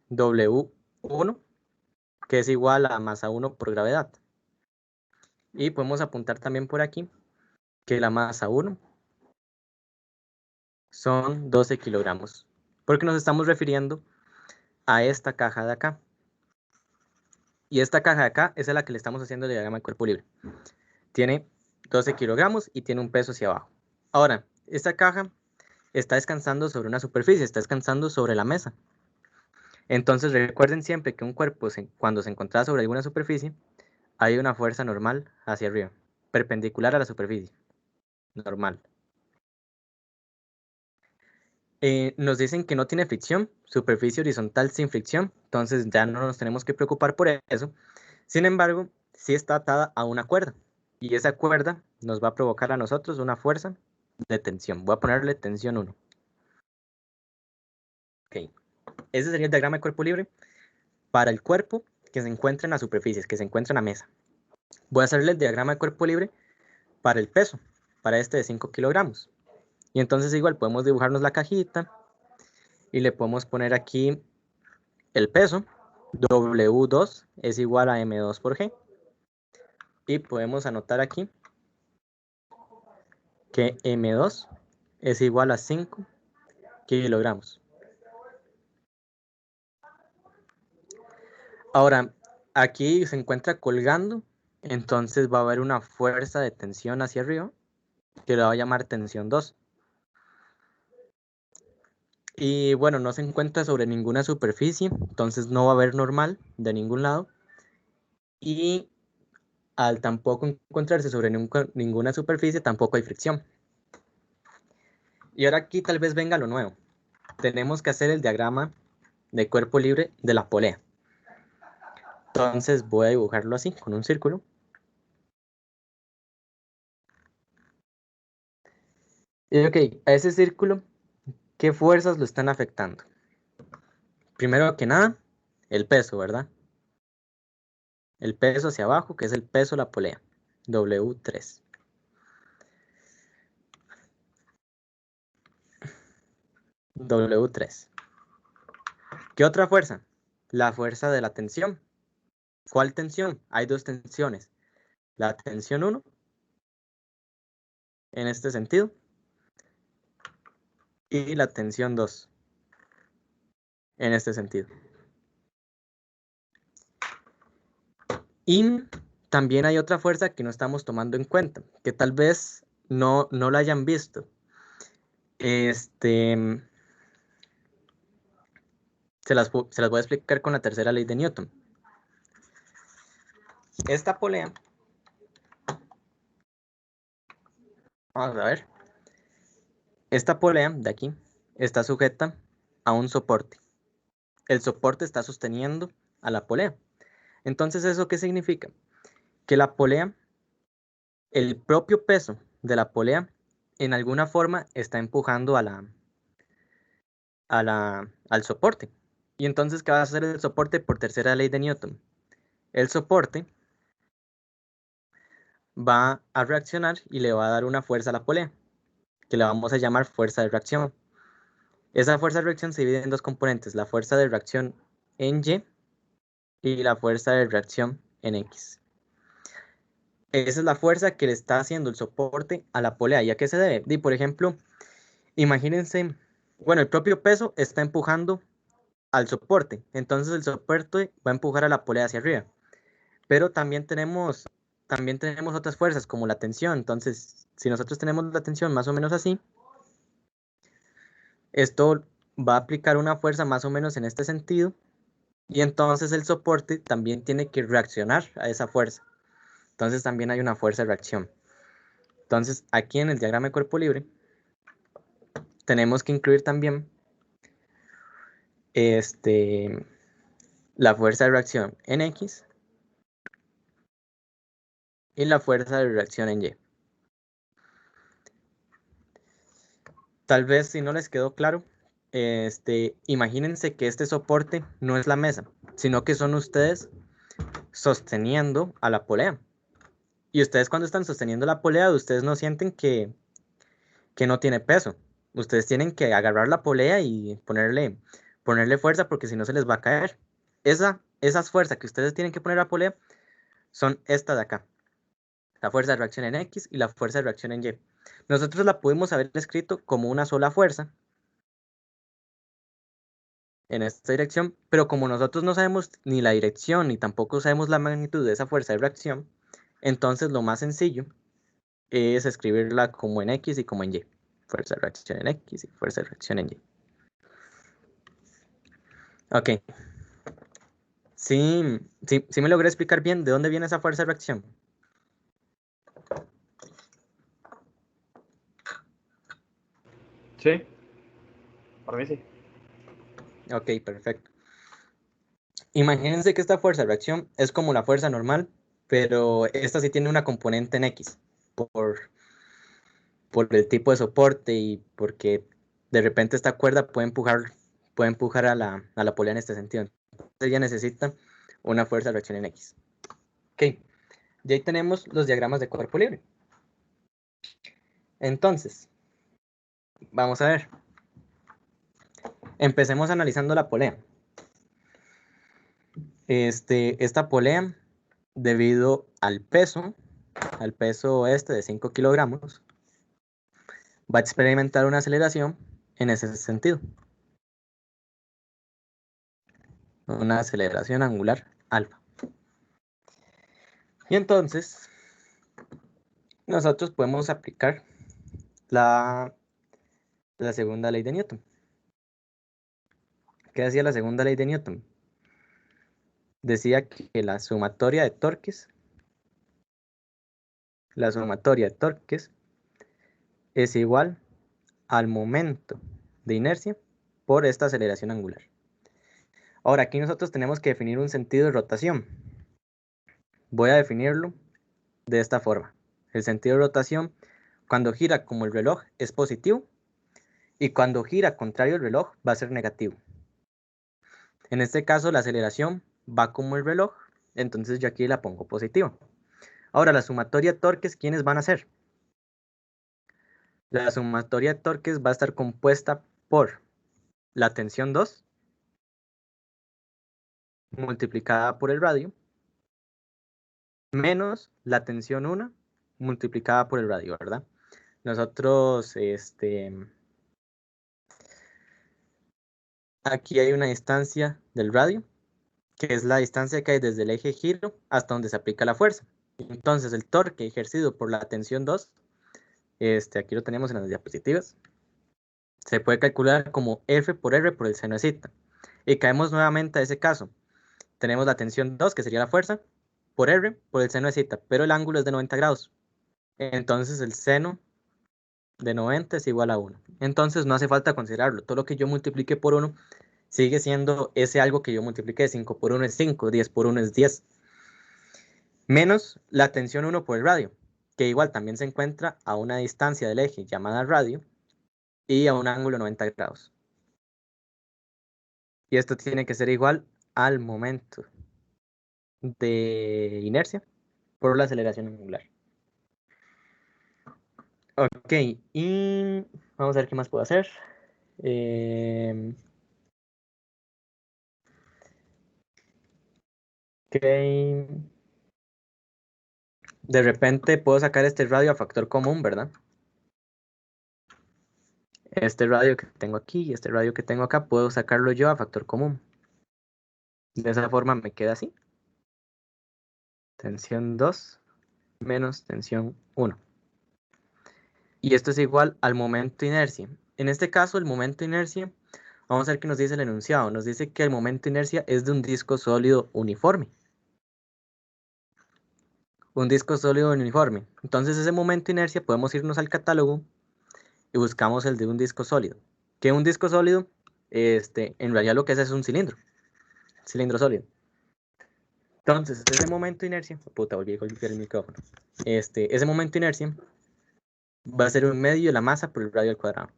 W1, que es igual a masa 1 por gravedad. Y podemos apuntar también por aquí que la masa 1 son 12 kilogramos, porque nos estamos refiriendo a esta caja de acá. Y esta caja de acá es a la que le estamos haciendo el diagrama de cuerpo libre. Tiene 12 kilogramos y tiene un peso hacia abajo. Ahora, esta caja está descansando sobre una superficie, está descansando sobre la mesa. Entonces recuerden siempre que un cuerpo, cuando se encuentra sobre alguna superficie, hay una fuerza normal hacia arriba, perpendicular a la superficie, normal. Nos dicen que no tiene fricción, superficie horizontal sin fricción, entonces ya no nos tenemos que preocupar por eso. Sin embargo, sí está atada a una cuerda, y esa cuerda nos va a provocar a nosotros una fuerza de tensión. Voy a ponerle tensión 1. Ok, ese sería el diagrama de cuerpo libre para el cuerpo que se encuentra en las superficies, que se encuentra en la mesa. Voy a hacerle el diagrama de cuerpo libre para el peso, para este de 5 kilogramos. Y entonces igual podemos dibujarnos la cajita y le podemos poner aquí el peso. W2 es igual a M2 por G. Y podemos anotar aquí que M2 es igual a 5 kilogramos. Ahora, aquí se encuentra colgando, entonces va a haber una fuerza de tensión hacia arriba, que la voy a llamar tensión 2. Y bueno, no se encuentra sobre ninguna superficie, entonces no va a haber normal de ningún lado. Y al tampoco encontrarse sobre ninguna superficie, tampoco hay fricción. Y ahora aquí tal vez venga lo nuevo. Tenemos que hacer el diagrama de cuerpo libre de la polea. Entonces voy a dibujarlo así, con un círculo. Y ok, a ese círculo, ¿qué fuerzas lo están afectando? Primero que nada, el peso, ¿verdad? El peso hacia abajo, que es el peso de la polea, W3. W3. ¿Qué otra fuerza? La fuerza de la tensión. ¿Cuál tensión? Hay dos tensiones. La tensión 1, en este sentido, y la tensión 2, en este sentido. Y también hay otra fuerza que no estamos tomando en cuenta, que tal vez no la hayan visto. Se las voy a explicar con la tercera ley de Newton. Esta polea, vamos a ver, esta polea de aquí está sujeta a un soporte. El soporte está sosteniendo a la polea. Entonces, ¿eso qué significa? Que la polea, el propio peso de la polea, en alguna forma está empujando al soporte. Y entonces, ¿qué va a hacer el soporte por tercera ley de Newton? El soporte va a reaccionar y le va a dar una fuerza a la polea, que le vamos a llamar fuerza de reacción. Esa fuerza de reacción se divide en dos componentes, la fuerza de reacción en Y y la fuerza de reacción en X. Esa es la fuerza que le está haciendo el soporte a la polea. ¿Y a qué se debe? Por ejemplo, Imagínense, bueno, el propio peso está empujando al soporte, entonces el soporte va a empujar a la polea hacia arriba, pero también tenemos otras fuerzas como la tensión. Entonces, si nosotros tenemos la tensión más o menos así, esto va a aplicar una fuerza más o menos en este sentido, y entonces el soporte también tiene que reaccionar a esa fuerza. Entonces también hay una fuerza de reacción. Entonces aquí en el diagrama de cuerpo libre tenemos que incluir también la fuerza de reacción en X y la fuerza de reacción en Y. Tal vez si no les quedó claro, imagínense que este soporte no es la mesa, sino que son ustedes sosteniendo a la polea. Y ustedes cuando están sosteniendo la polea, ustedes no sienten que no tiene peso. Ustedes tienen que agarrar la polea y ponerle fuerza, porque si no se les va a caer. Esas fuerzas que ustedes tienen que poner a la polea son estas de acá. La fuerza de reacción en X y la fuerza de reacción en Y. Nosotros la pudimos haber escrito como una sola fuerza en esta dirección, pero como nosotros no sabemos ni la dirección ni tampoco sabemos la magnitud de esa fuerza de reacción, entonces lo más sencillo es escribirla como en X y como en Y. Fuerza de reacción en X y fuerza de reacción en Y. Ok. Sí me logré explicar bien de dónde viene esa fuerza de reacción. Sí, para mí sí. Ok, perfecto. Imagínense que esta fuerza de reacción es como la fuerza normal, pero esta sí tiene una componente en X, por, por el tipo de soporte y porque de repente esta cuerda puede empujar a la polea en este sentido. Entonces ella necesita una fuerza de reacción en X. Ok, y ahí tenemos los diagramas de cuerpo libre. Entonces, vamos a ver. Empecemos analizando la polea. Esta polea, debido al peso de 5 kilogramos, va a experimentar una aceleración en ese sentido, una aceleración angular alfa. Y entonces, nosotros podemos aplicar la segunda ley de Newton. ¿Qué decía la segunda ley de Newton? Decía que la sumatoria de torques es igual al momento de inercia por esta aceleración angular. Ahora, aquí nosotros tenemos que definir un sentido de rotación. Voy a definirlo de esta forma. El sentido de rotación, cuando gira como el reloj, es positivo, y cuando gira contrario al reloj, va a ser negativo. En este caso, la aceleración va como el reloj, entonces yo aquí la pongo positiva. Ahora, la sumatoria de torques, ¿quiénes van a ser? La sumatoria de torques va a estar compuesta por la tensión 2 multiplicada por el radio, menos la tensión 1 multiplicada por el radio, ¿verdad? Nosotros, aquí hay una distancia del radio, que es la distancia que hay desde el eje de giro hasta donde se aplica la fuerza. Entonces, el torque ejercido por la tensión 2, aquí lo tenemos en las diapositivas, se puede calcular como F por R por el seno de zeta. Y caemos nuevamente a ese caso. Tenemos la tensión 2, que sería la fuerza, por R por el seno de zeta, pero el ángulo es de 90 grados. Entonces, el seno de 90 es igual a 1. Entonces, no hace falta considerarlo. Todo lo que yo multiplique por 1 sigue siendo ese algo que yo multipliqué. 5 por 1 es 5, 10 por 1 es 10. Menos la tensión 1 por el radio, que igual también se encuentra a una distancia del eje llamada radio y a un ángulo 90 grados. Y esto tiene que ser igual al momento de inercia por la aceleración angular. Ok, y vamos a ver qué más puedo hacer. Ok. De repente puedo sacar este radio a factor común, ¿verdad? Este radio que tengo aquí y este radio que tengo acá, puedo sacarlo yo a factor común. De esa forma me queda así. Tensión 2 menos tensión 1. Y esto es igual al momento inercia. En este caso, el momento inercia, vamos a ver qué nos dice el enunciado. Nos dice que el momento inercia es de un disco sólido uniforme. Un disco sólido uniforme. Entonces, ese momento inercia podemos irnos al catálogo y buscamos el de un disco sólido. Que un disco sólido, en realidad lo que es un cilindro sólido. Entonces, ese momento inercia, puta, volví a golpear el micrófono. Ese momento inercia va a ser un medio de la masa por el radio al cuadrado.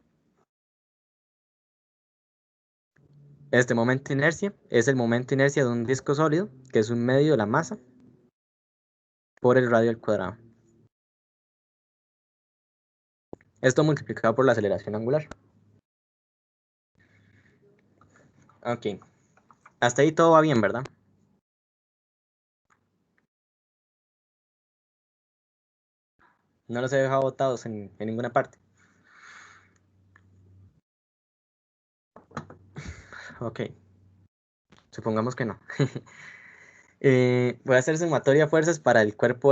Este momento inercia es el momento inercia de un disco sólido, que es un medio de la masa por el radio al cuadrado. Esto multiplicado por la aceleración angular. Ok. Hasta ahí todo va bien, ¿verdad? No los he dejado botados en ninguna parte. Ok. Supongamos que no. Voy a hacer sumatoria de fuerzas para el cuerpo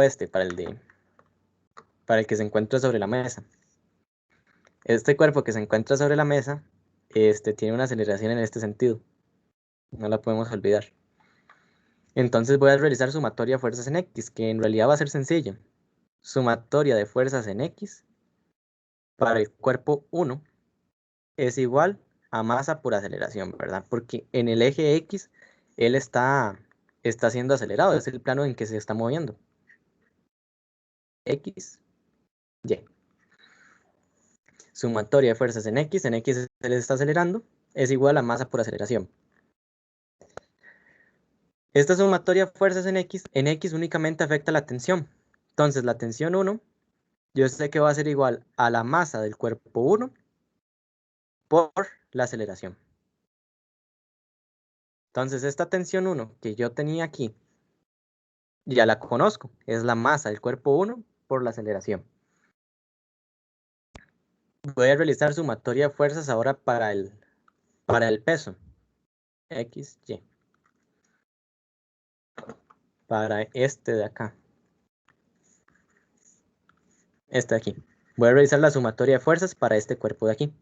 para el que se encuentra sobre la mesa. Este cuerpo que se encuentra sobre la mesa, tiene una aceleración en este sentido. No la podemos olvidar. Entonces voy a realizar sumatoria de fuerzas en X, que en realidad va a ser sencilla. Sumatoria de fuerzas en X para el cuerpo 1 es igual a masa por aceleración, ¿verdad? Porque en el eje X él está siendo acelerado, es el plano en que se está moviendo. X, Y. Sumatoria de fuerzas en X se le está acelerando, es igual a masa por aceleración. Esta sumatoria de fuerzas en X únicamente afecta la tensión. Entonces la tensión 1, yo sé que va a ser igual a la masa del cuerpo 1 por la aceleración. Entonces esta tensión 1 que yo tenía aquí, ya la conozco, es la masa del cuerpo 1 por la aceleración. Voy a realizar sumatoria de fuerzas ahora para el peso. X, Y. Para este de acá. Este de aquí. Voy a realizar la sumatoria de fuerzas para este cuerpo de aquí.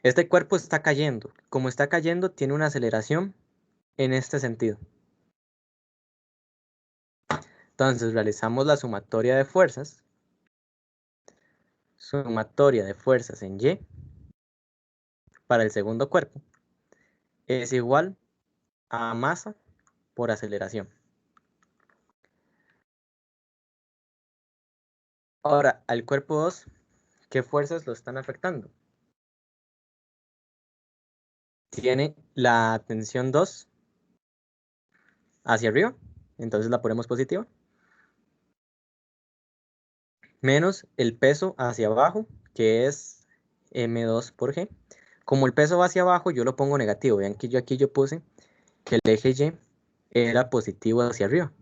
Este cuerpo está cayendo. Como está cayendo, tiene una aceleración en este sentido. Entonces realizamos la sumatoria de fuerzas. Sumatoria de fuerzas en Y para el segundo cuerpo es igual a masa por aceleración. Ahora, al cuerpo 2, ¿qué fuerzas lo están afectando? Tiene la tensión 2 hacia arriba, entonces la ponemos positiva, menos el peso hacia abajo, que es M2 por G. Como el peso va hacia abajo, yo lo pongo negativo. Vean que yo aquí puse que el eje Y era positivo hacia arriba.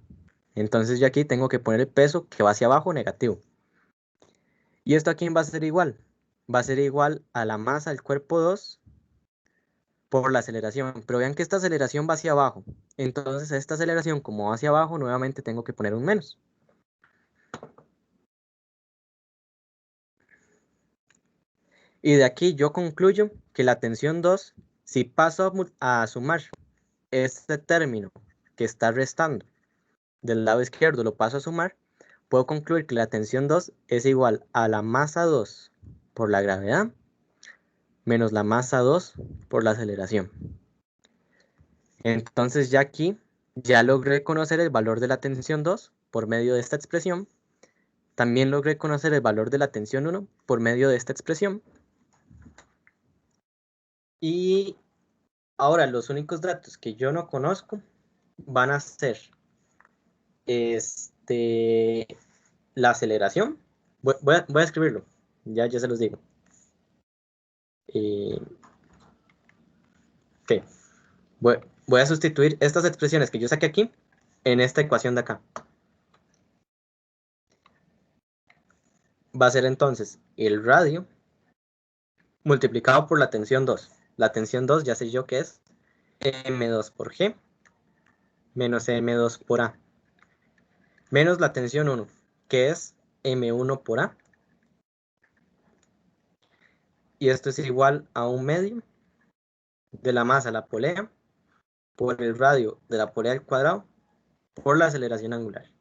Entonces yo aquí tengo que poner el peso que va hacia abajo negativo. ¿Y esto a quién va a ser igual? Va a ser igual a la masa del cuerpo 2 por la aceleración. Pero vean que esta aceleración va hacia abajo. Entonces esta aceleración, como va hacia abajo, nuevamente tengo que poner un menos. Y de aquí yo concluyo que la tensión 2, si paso a sumar este término que está restando del lado izquierdo, lo paso a sumar, puedo concluir que la tensión 2 es igual a la masa 2 por la gravedad menos la masa 2 por la aceleración. Entonces ya aquí ya logré conocer el valor de la tensión 2 por medio de esta expresión. También logré conocer el valor de la tensión 1 por medio de esta expresión. Y ahora los únicos datos que yo no conozco van a ser la aceleración. Voy a escribirlo, ya se los digo. Ok, voy a sustituir estas expresiones que yo saqué aquí en esta ecuación de acá. Va a ser entonces el radio multiplicado por la tensión 2. La tensión 2 ya sé yo que es M2 por G menos M2 por A, menos la tensión 1, que es M1 por A. Y esto es igual a 1/2 de la masa a la polea por el radio de la polea al cuadrado por la aceleración angular.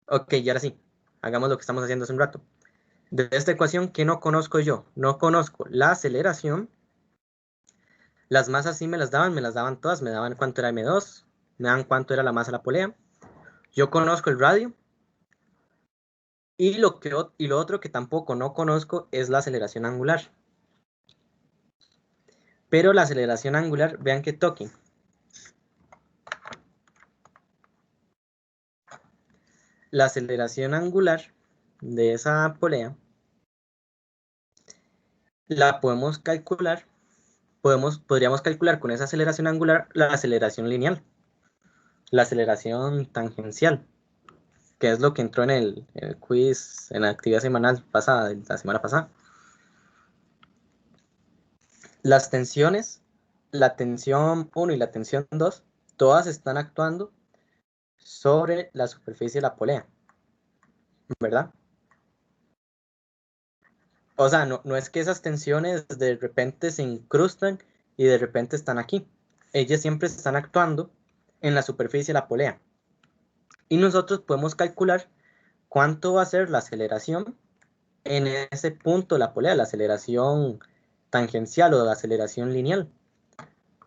Ok, y ahora sí, hagamos lo que estamos haciendo hace un rato. De esta ecuación, ¿qué no conozco yo? No conozco la aceleración. Las masas sí me las daban todas, me daban cuánto era M2, me daban cuánto era la masa a la polea. Yo conozco el radio. Y lo otro que tampoco no conozco es la aceleración angular. Pero la aceleración angular, vean que toque. La aceleración angular de esa polea la podemos calcular, podríamos calcular con esa aceleración angular la aceleración lineal, la aceleración tangencial, que es lo que entró en el quiz, en la actividad semanal pasada, la semana pasada. Las tensiones, la tensión 1 y la tensión 2, todas están actuando sobre la superficie de la polea, ¿verdad? O sea, no es que esas tensiones de repente se incrustan y de repente están aquí. Ellas siempre están actuando en la superficie de la polea. Y nosotros podemos calcular cuánto va a ser la aceleración en ese punto de la polea, la aceleración tangencial o la aceleración lineal.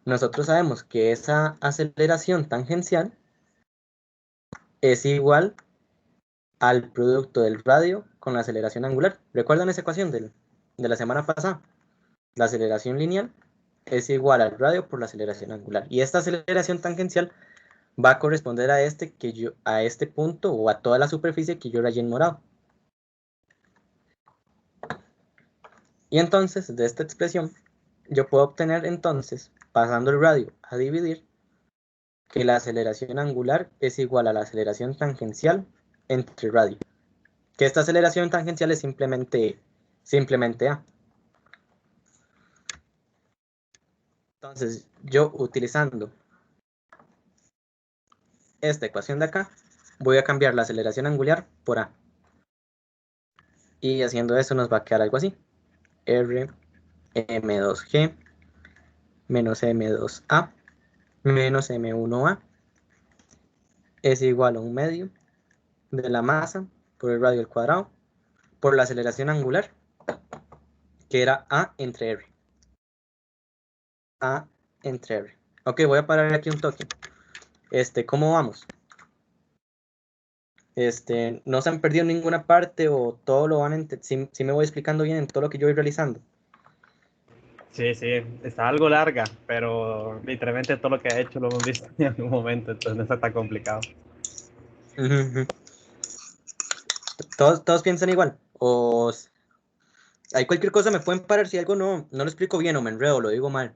Nosotros sabemos que esa aceleración tangencial es igual al producto del radio con la aceleración angular. ¿Recuerdan esa ecuación de la semana pasada? La aceleración lineal es igual al radio por la aceleración angular. Y esta aceleración tangencial va a corresponder a este punto o a toda la superficie que yo rayé en morado. Y entonces, de esta expresión, yo puedo obtener entonces, pasando el radio a dividir, que la aceleración angular es igual a la aceleración tangencial entre radio. Que esta aceleración tangencial es simplemente A. Entonces, yo utilizando esta ecuación de acá, voy a cambiar la aceleración angular por A. Y haciendo eso nos va a quedar algo así. R M2G menos M2A menos M1A es igual a 1/2 de la masa por el radio al cuadrado por la aceleración angular, que era A entre R. A entre R. Ok, voy a parar aquí un toque. ¿Cómo vamos? ¿No se han perdido ninguna parte o todo lo van a entender? ¿Sí me voy explicando bien en todo lo que yo voy realizando? Sí, sí, está algo larga, pero literalmente todo lo que ha hecho lo hemos visto en algún momento, entonces no está tan complicado. ¿Todos piensan igual? ¿O hay cualquier cosa me pueden parar si algo no lo explico bien o me enredo o lo digo mal?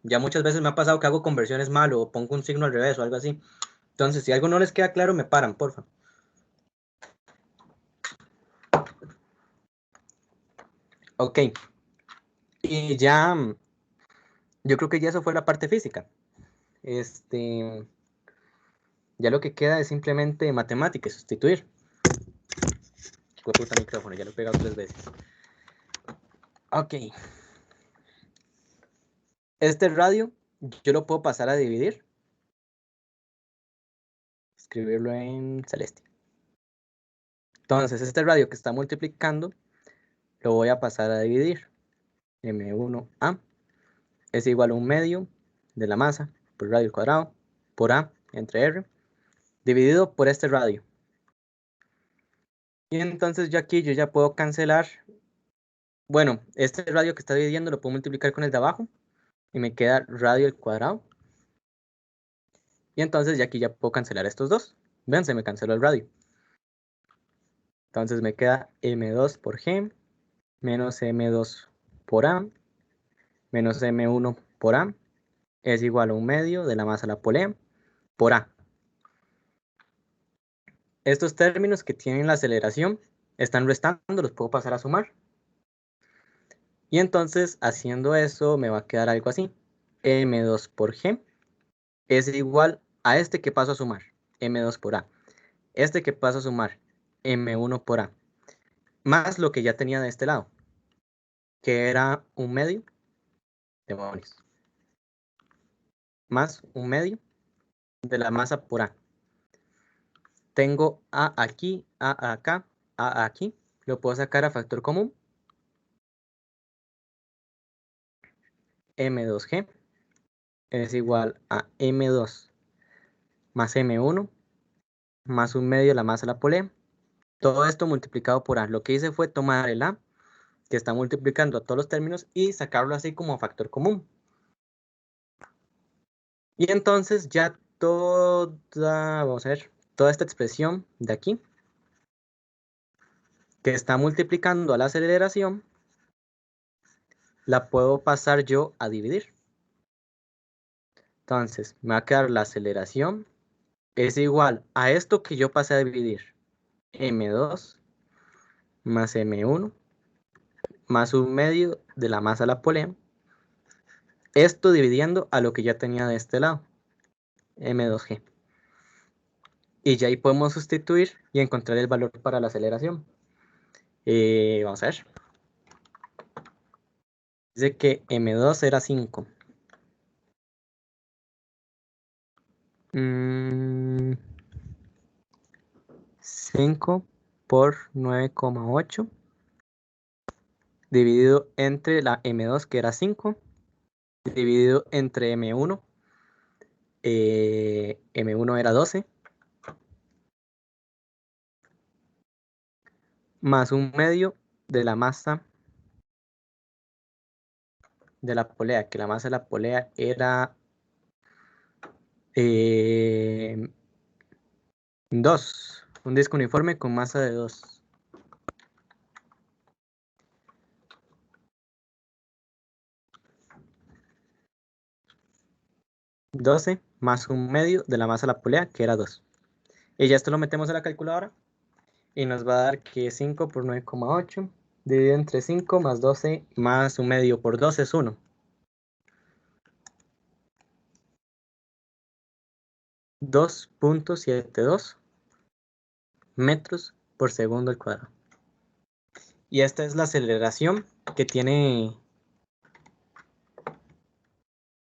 Ya muchas veces me ha pasado que hago conversiones mal o pongo un signo al revés o algo así. Entonces, si algo no les queda claro, me paran, porfa. Ok. Y ya, yo creo que ya eso fue la parte física. Ya lo que queda es simplemente matemática, sustituir. Qué puta micrófono, ya lo he pegado 3 veces. Ok. Este radio, yo lo puedo pasar a dividir. Escribirlo en celeste. Entonces, este radio que está multiplicando, lo voy a pasar a dividir. M1A es igual a 1/2 de la masa por radio al cuadrado por A entre R, dividido por este radio. Y entonces yo ya puedo cancelar, bueno, este radio que está dividiendo lo puedo multiplicar con el de abajo y me queda radio al cuadrado. Y entonces ya aquí ya puedo cancelar estos dos. Vean, se me canceló el radio. Entonces me queda M2 por G menos M2 por A menos M1 por A es igual a 1/2 de la masa a la polea por A. Estos términos que tienen la aceleración están restando, los puedo pasar a sumar. Y entonces, haciendo eso, me va a quedar algo así. M2 por G es igual a este que paso a sumar, M2 por A. Este que paso a sumar, M1 por A. Más lo que ya tenía de este lado, que era un medio, demonios, más un medio de la masa por A. Tengo A aquí, A acá, A aquí. Lo puedo sacar a factor común. M2G es igual a M2 más M1 más un medio de la masa de la polea. Todo esto multiplicado por A. Lo que hice fue tomar el A, que está multiplicando a todos los términos, y sacarlo así como factor común. Y entonces ya vamos a ver, toda esta expresión de aquí, que está multiplicando a la aceleración, la puedo pasar yo a dividir. Entonces, me va a quedar la aceleración es igual a esto que yo pasé a dividir, M2 más M1 más un medio de la masa de la polea. Esto dividiendo a lo que ya tenía de este lado, M2G. Y ya ahí podemos sustituir y encontrar el valor para la aceleración. Vamos a ver. Dice que M2 era 5. 5 por 9,8 dividido entre la M2 que era 5 dividido entre M1. M1 era 12 más un medio de la masa de la polea, que la masa de la polea era 2, un disco uniforme con masa de 2. 12 más un medio de la masa de la polea, que era 2. Y ya esto lo metemos a la calculadora y nos va a dar que 5 por 9,8 dividido entre 5 más 12 más un medio por 2 es 1. 2.72 metros por segundo al cuadrado. Y esta es la aceleración que tiene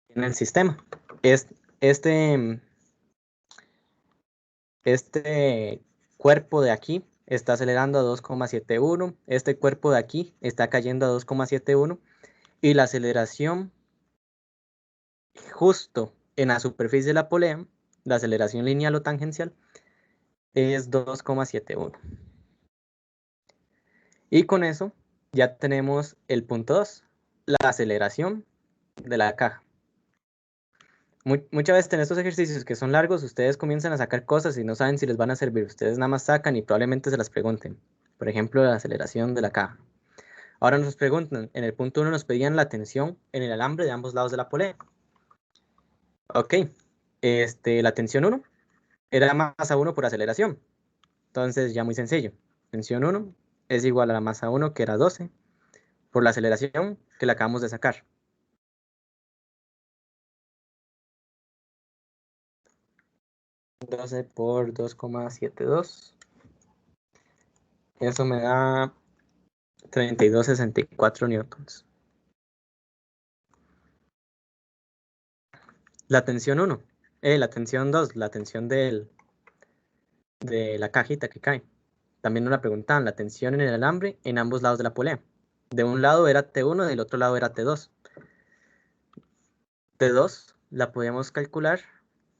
en el sistema. Este cuerpo de aquí está acelerando a 2,71. Este cuerpo de aquí está cayendo a 2,71. Y la aceleración justo en la superficie de la polea, la aceleración lineal o tangencial, es 2,71. Y con eso ya tenemos el punto 2, la aceleración de la caja. Muchas veces en estos ejercicios que son largos, ustedes comienzan a sacar cosas y no saben si les van a servir. Ustedes nada más sacan y probablemente se las pregunten. Por ejemplo, la aceleración de la caja. Ahora nos preguntan, en el punto 1 nos pedían la tensión en el alambre de ambos lados de la polea. Ok, la tensión 1 era masa 1 por aceleración. Entonces ya muy sencillo. Tensión 1 es igual a la masa 1, que era 12, por la aceleración que la acabamos de sacar. 12 por 2,72. Eso me da 32,64 newtons. La tensión 1, la tensión 2, la tensión de la cajita que cae. También nos la preguntaban, la tensión en el alambre en ambos lados de la polea. De un lado era T1, del otro lado era T2. T2 la podemos calcular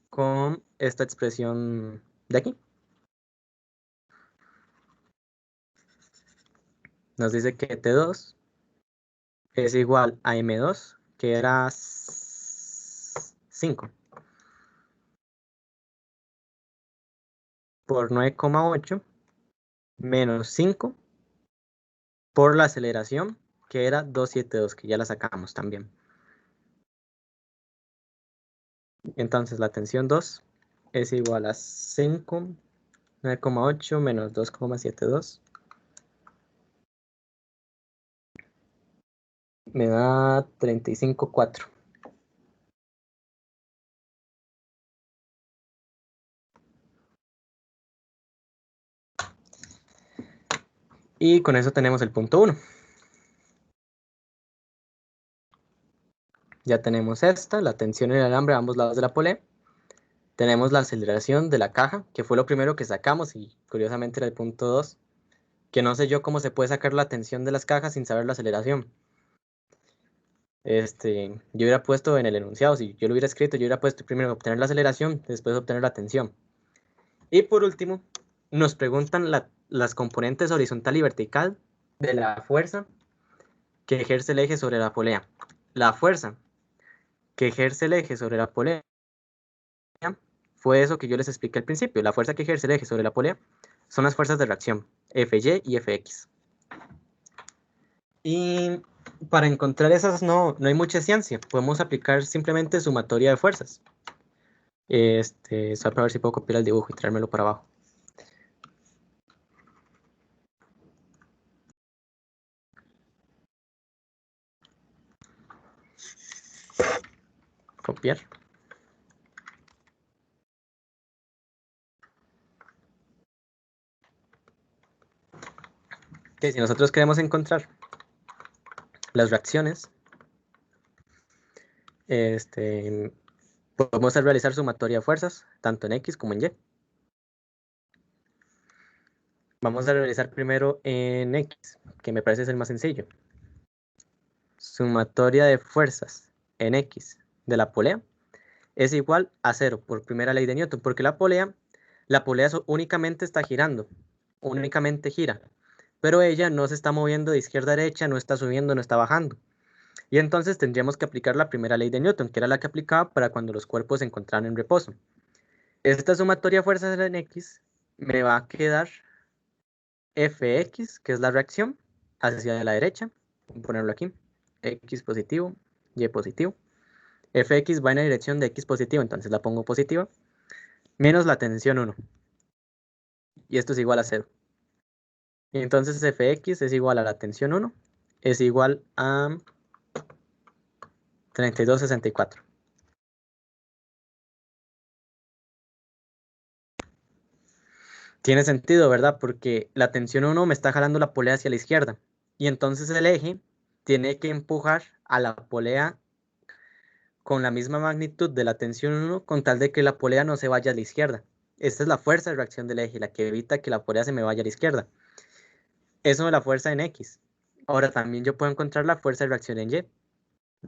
con esta expresión de aquí. Nos dice que T2 es igual a M2, que era 5, por 9,8 menos 5 por la aceleración, que era 272, que ya la sacamos también. Entonces la tensión 2 es igual a 5, 9,8 menos 2,72 Me da 35,4. Y con eso tenemos el punto 1. Ya tenemos esta, la tensión en el alambre a ambos lados de la polea. Tenemos la aceleración de la caja, que fue lo primero que sacamos y curiosamente era el punto 2, que no sé yo cómo se puede sacar la tensión de las cajas sin saber la aceleración. Yo hubiera puesto en el enunciado, si yo lo hubiera escrito, yo hubiera puesto primero obtener la aceleración, después obtener la tensión. Y por último, nos preguntan las componentes horizontal y vertical de la fuerza que ejerce el eje sobre la polea. La fuerza que ejerce el eje sobre la polea fue eso que yo les expliqué al principio. La fuerza que ejerce el eje sobre la polea son las fuerzas de reacción, Fy y Fx. Y para encontrar esas no hay mucha ciencia. Podemos aplicar simplemente sumatoria de fuerzas. Solo para ver si puedo copiar el dibujo y traérmelo para abajo. Copiar. Que si nosotros queremos encontrar las reacciones, podemos realizar sumatoria de fuerzas, tanto en X como en Y. Vamos a realizar primero en X, que me parece ser el más sencillo. Sumatoria de fuerzas en X de la polea es igual a 0 por primera ley de Newton, porque la polea únicamente está girando, únicamente gira, pero ella no se está moviendo de izquierda a derecha, no está subiendo, no está bajando. Y entonces tendríamos que aplicar la primera ley de Newton, que era la que aplicaba para cuando los cuerpos se encontraban en reposo. Esta sumatoria de fuerzas en X me va a quedar Fx, que es la reacción, hacia la derecha. Voy a ponerlo aquí. X positivo, Y positivo. Fx va en la dirección de X positivo, entonces la pongo positiva. Menos la tensión 1. Y esto es igual a 0. Y entonces Fx es igual a la tensión 1. Es igual a 32,64. Tiene sentido, ¿verdad? Porque la tensión 1 me está jalando la polea hacia la izquierda. Y entonces el eje tiene que empujar a la polea con la misma magnitud de la tensión 1 con tal de que la polea no se vaya a la izquierda. Esta es la fuerza de reacción del eje, la que evita que la polea se me vaya a la izquierda. Eso es la fuerza en X. Ahora también yo puedo encontrar la fuerza de reacción en Y.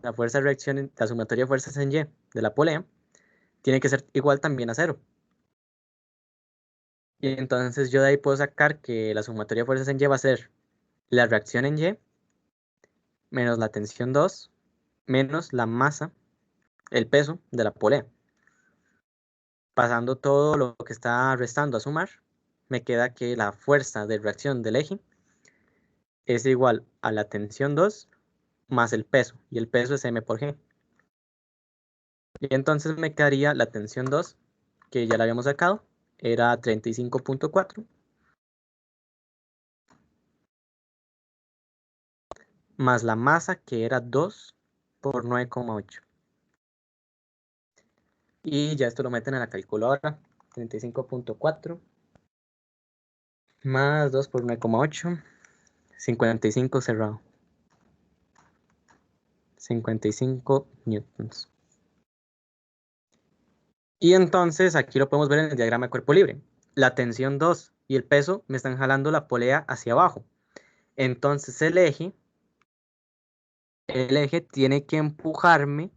La fuerza de reacción, la sumatoria de fuerzas en Y de la polea tiene que ser igual también a 0. Y entonces yo de ahí puedo sacar que la sumatoria de fuerzas en Y va a ser la reacción en Y menos la tensión 2 menos la masa, el peso de la polea. Pasando todo lo que está restando a sumar, me queda que la fuerza de reacción del eje es igual a la tensión 2 más el peso, y el peso es m por g. Y entonces me quedaría la tensión 2, que ya la habíamos sacado, era 35,4, más la masa, que era 2 por 9,8. Y ya esto lo meten a la calculadora, 35,4 más 2 por 9,8, 55 cerrado. 55 newtons. Y entonces aquí lo podemos ver en el diagrama de cuerpo libre. La tensión 2 y el peso me están jalando la polea hacia abajo. Entonces el eje tiene que empujarme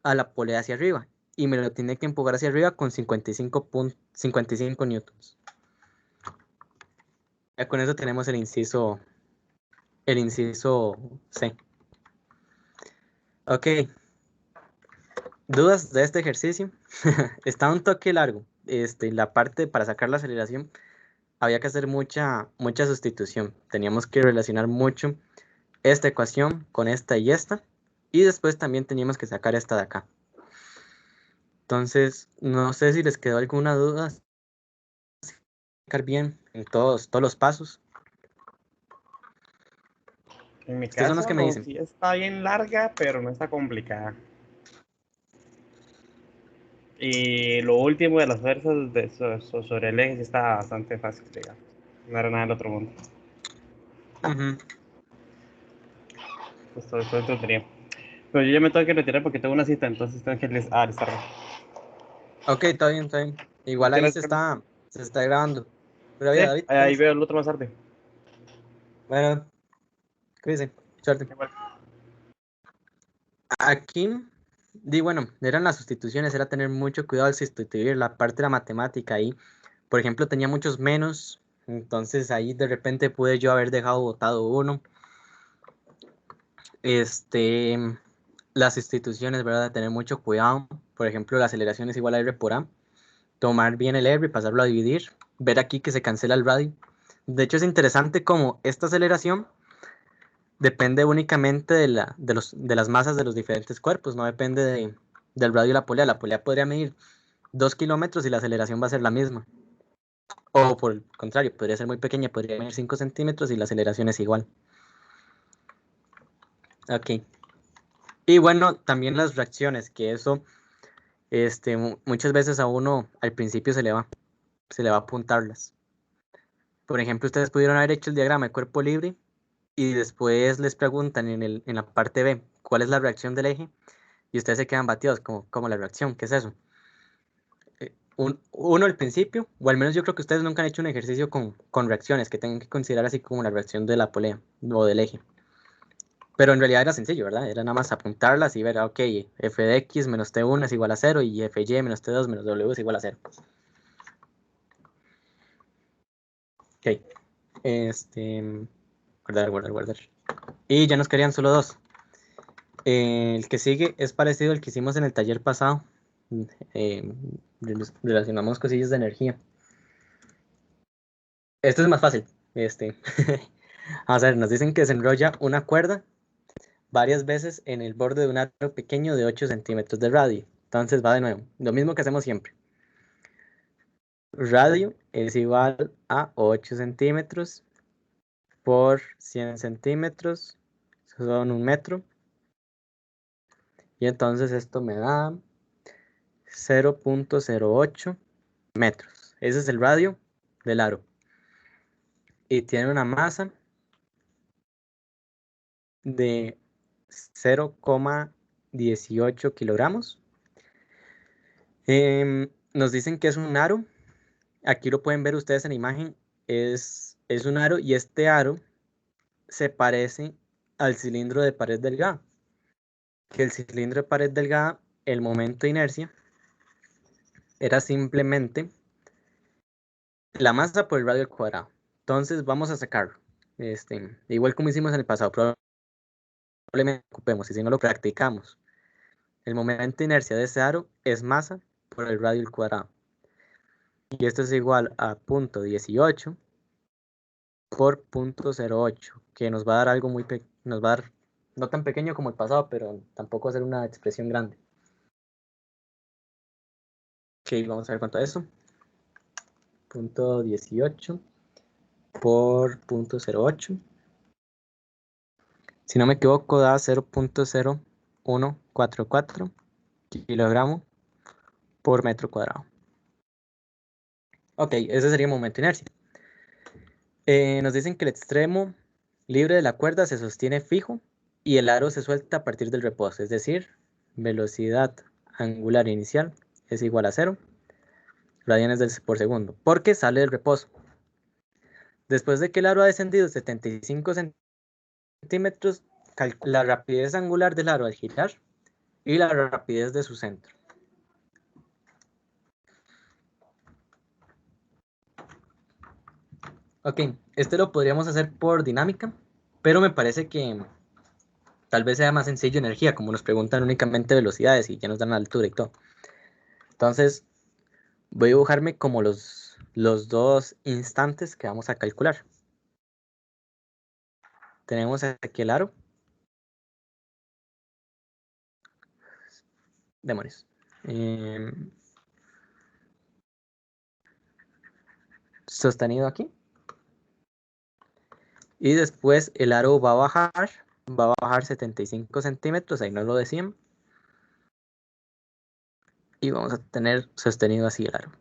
a la polea hacia arriba. Y me lo tiene que empujar hacia arriba con 55 newtons. Ya con eso tenemos el inciso C. Ok. ¿Dudas de este ejercicio? Está un toque largo. La parte para sacar la aceleración había que hacer mucha sustitución. Teníamos que relacionar mucho esta ecuación con esta y esta. Y después también teníamos que sacar esta de acá. Entonces, no sé si les quedó alguna duda. Sacar bien en todos los pasos. En mi Ustedes son los caso, que me no, dicen. sí está bien larga, pero no está complicada. Y lo último de las fuerzas sobre el eje sí está bastante fácil, digamos. No era nada del otro mundo. Ujú. Esto entretenido. Pero yo ya me tengo que retirar porque tengo una cita, entonces tengo que alistarme. Ok, está bien, está bien. Igual Muchas ahí gracias, Carlos. se está grabando. Pero Sí, vida, David, ahí entonces. veo el otro más tarde. Bueno, cuídense. Suerte. Igual. Aquí, bueno, eran las sustituciones, era tener mucho cuidado al sustituir la parte de la matemática ahí. Por ejemplo, tenía muchos menos, entonces ahí de repente pude yo haber dejado botado uno. Este, las sustituciones, ¿verdad? Tener mucho cuidado. Por ejemplo, la aceleración es igual a R por A. Tomar bien el R y pasarlo a dividir. Ver aquí que se cancela el radio. De hecho, es interesante como esta aceleración depende únicamente de las masas de los diferentes cuerpos, no depende del radio y la polea. La polea podría medir 2 kilómetros y la aceleración va a ser la misma. O por el contrario, podría ser muy pequeña, podría medir 5 centímetros y la aceleración es igual. Ok. Y bueno, también las reacciones, que eso muchas veces a uno al principio se le va a apuntarlas. Por ejemplo, ustedes pudieron haber hecho el diagrama de cuerpo libre y después les preguntan en la parte B cuál es la reacción del eje y ustedes se quedan bateados como la reacción, ¿qué es eso? Uno al principio, o al menos yo creo que ustedes nunca han hecho un ejercicio con reacciones que tengan que considerar así como la reacción de la polea o del eje. Pero en realidad era sencillo, ¿verdad? Era nada más apuntarlas y ver, ok, f de x menos t1 es igual a 0 y f y menos t2 menos w es igual a 0. Ok, guardar. Y ya nos querían solo dos. El que sigue es parecido al que hicimos en el taller pasado. Eh, Relacionamos cosillas de energía. Esto es más fácil. Este, Vamos a ver, nos dicen que se enrolla una cuerda varias veces en el borde de un aro pequeño de 8 centímetros de radio. Entonces va de nuevo, lo mismo que hacemos siempre. Radio es igual a 8 centímetros por 100 centímetros, son 1 metro. Y entonces esto me da 0,08 metros. Ese es el radio del aro. Y tiene una masa de 0,18 kilogramos. Nos dicen que es un aro. Aquí lo pueden ver ustedes en la imagen. Es un aro y este aro se parece al cilindro de pared delgada. Que el cilindro de pared delgada, el momento de inercia, era simplemente la masa por el radio al cuadrado. Entonces vamos a sacarlo. Igual como hicimos en el pasado, probablemente ocupemos y si no lo practicamos. El momento de inercia de ese aro es masa por el radio al cuadrado. Y esto es igual a 0,18 por 0,08, que nos va a dar algo nos va a dar no tan pequeño como el pasado, pero tampoco va a ser una expresión grande. Ok, vamos a ver cuánto es eso. 0,18 por 0,08. Si no me equivoco, da 0,0144 kilogramos por metro cuadrado. Ok, ese sería el momento de inercia. Nos dicen que el extremo libre de la cuerda se sostiene fijo y el aro se suelta a partir del reposo, es decir, velocidad angular inicial es igual a 0 radianes por segundo, porque sale del reposo. Después de que el aro ha descendido 75 centímetros, calcula la rapidez angular del aro al girar y la rapidez de su centro. Ok, este lo podríamos hacer por dinámica, pero me parece que tal vez sea más sencillo energía, como nos preguntan únicamente velocidades y ya nos dan la altura y todo. Entonces, voy a dibujarme como los dos instantes que vamos a calcular. Tenemos aquí el aro. Demonios. Sostenido aquí. Y después el aro va a bajar 75 centímetros, ahí nos lo decían. Y vamos a tener sostenido así el aro.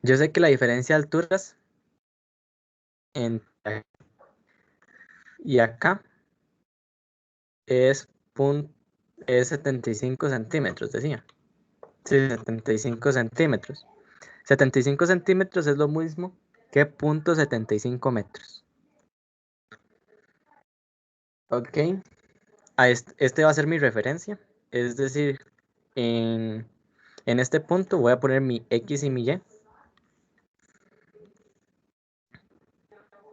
Yo sé que la diferencia de alturas entre y acá es, es 75 centímetros, decía. Sí, 75 centímetros. 75 centímetros es lo mismo que 0.75 metros. Ok. Este va a ser mi referencia. Es decir, en este punto voy a poner mi X y mi Y.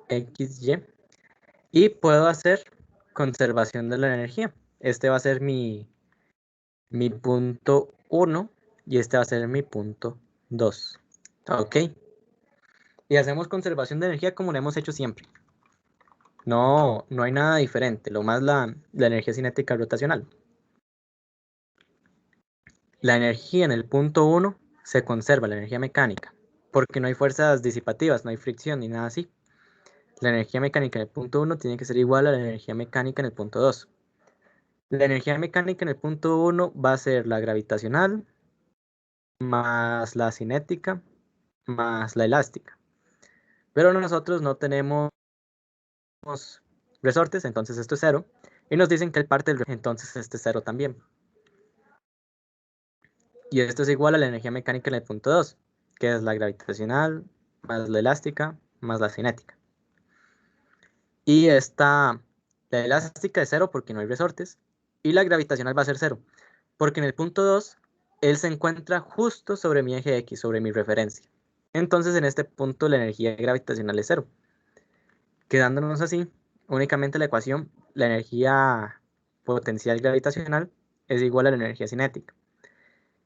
XY. Y puedo hacer conservación de la energía. Este va a ser mi punto 1 y este va a ser mi punto 2. Ok. Y hacemos conservación de energía como lo hemos hecho siempre. No hay nada diferente. Lo más la energía cinética rotacional. La energía en el punto 1 se conserva, la energía mecánica, porque no hay fuerzas disipativas, no hay fricción ni nada así. La energía mecánica en el punto 1 tiene que ser igual a la energía mecánica en el punto 2. La energía mecánica en el punto 1 va a ser la gravitacional, más la cinética, más la elástica. Pero nosotros no tenemos resortes, entonces esto es 0. Y nos dicen que el parte del entonces este es 0 también. Y esto es igual a la energía mecánica en el punto 2, que es la gravitacional, más la elástica, más la cinética. Y la elástica es 0 porque no hay resortes. Y la gravitacional va a ser 0, porque en el punto 2, él se encuentra justo sobre mi eje X, sobre mi referencia. Entonces en este punto la energía gravitacional es 0. Quedándonos así, únicamente la ecuación, la energía potencial gravitacional es igual a la energía cinética.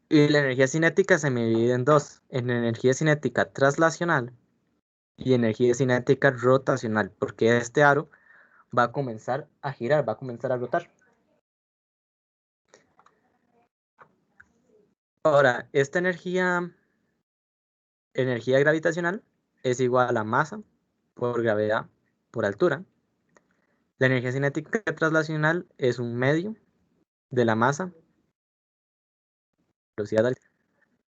Y la energía cinética se me divide en dos, en energía cinética traslacional y energía cinética rotacional, porque este aro va a comenzar a girar, va a comenzar a rotar. Ahora, esta energía gravitacional es igual a masa por gravedad por altura. La energía cinética traslacional es un medio de la masa, velocidad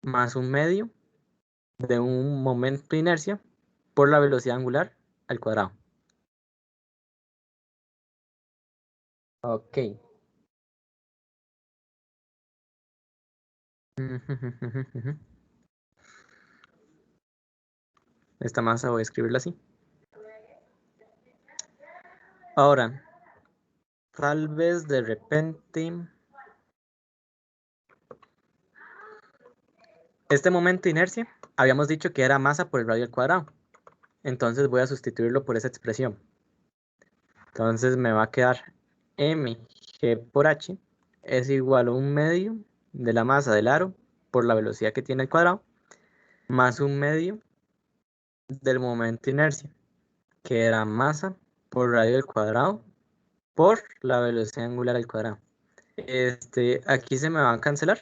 más un medio de un momento de inercia por la velocidad angular al cuadrado. Ok. Esta masa voy a escribirla así. Ahora, tal vez de repente, este momento de inercia, habíamos dicho que era masa por el radio al cuadrado. Entonces voy a sustituirlo por esa expresión. Entonces me va a quedar mg por h es igual a un medio de la masa del aro por la velocidad que tiene el cuadrado, más un medio del momento de inercia, que era masa por radio al cuadrado por la velocidad angular al cuadrado. Aquí se me va a cancelar.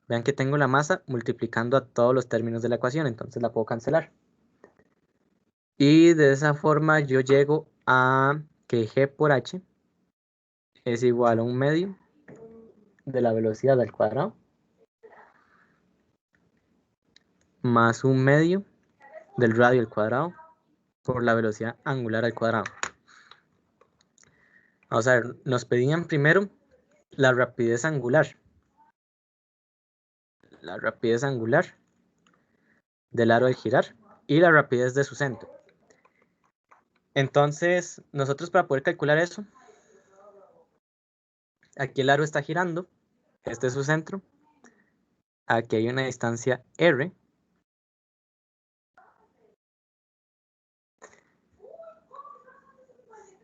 Vean que tengo la masa multiplicando a todos los términos de la ecuación, entonces la puedo cancelar. Y de esa forma yo llego a que g por h es igual a un medio de la velocidad al cuadrado más un medio del radio al cuadrado por la velocidad angular al cuadrado. Vamos a ver, nos pedían primero la rapidez angular. La rapidez angular del aro al girar y la rapidez de su centro. Entonces, nosotros para poder calcular eso, aquí el aro está girando, este es su centro, aquí hay una distancia r,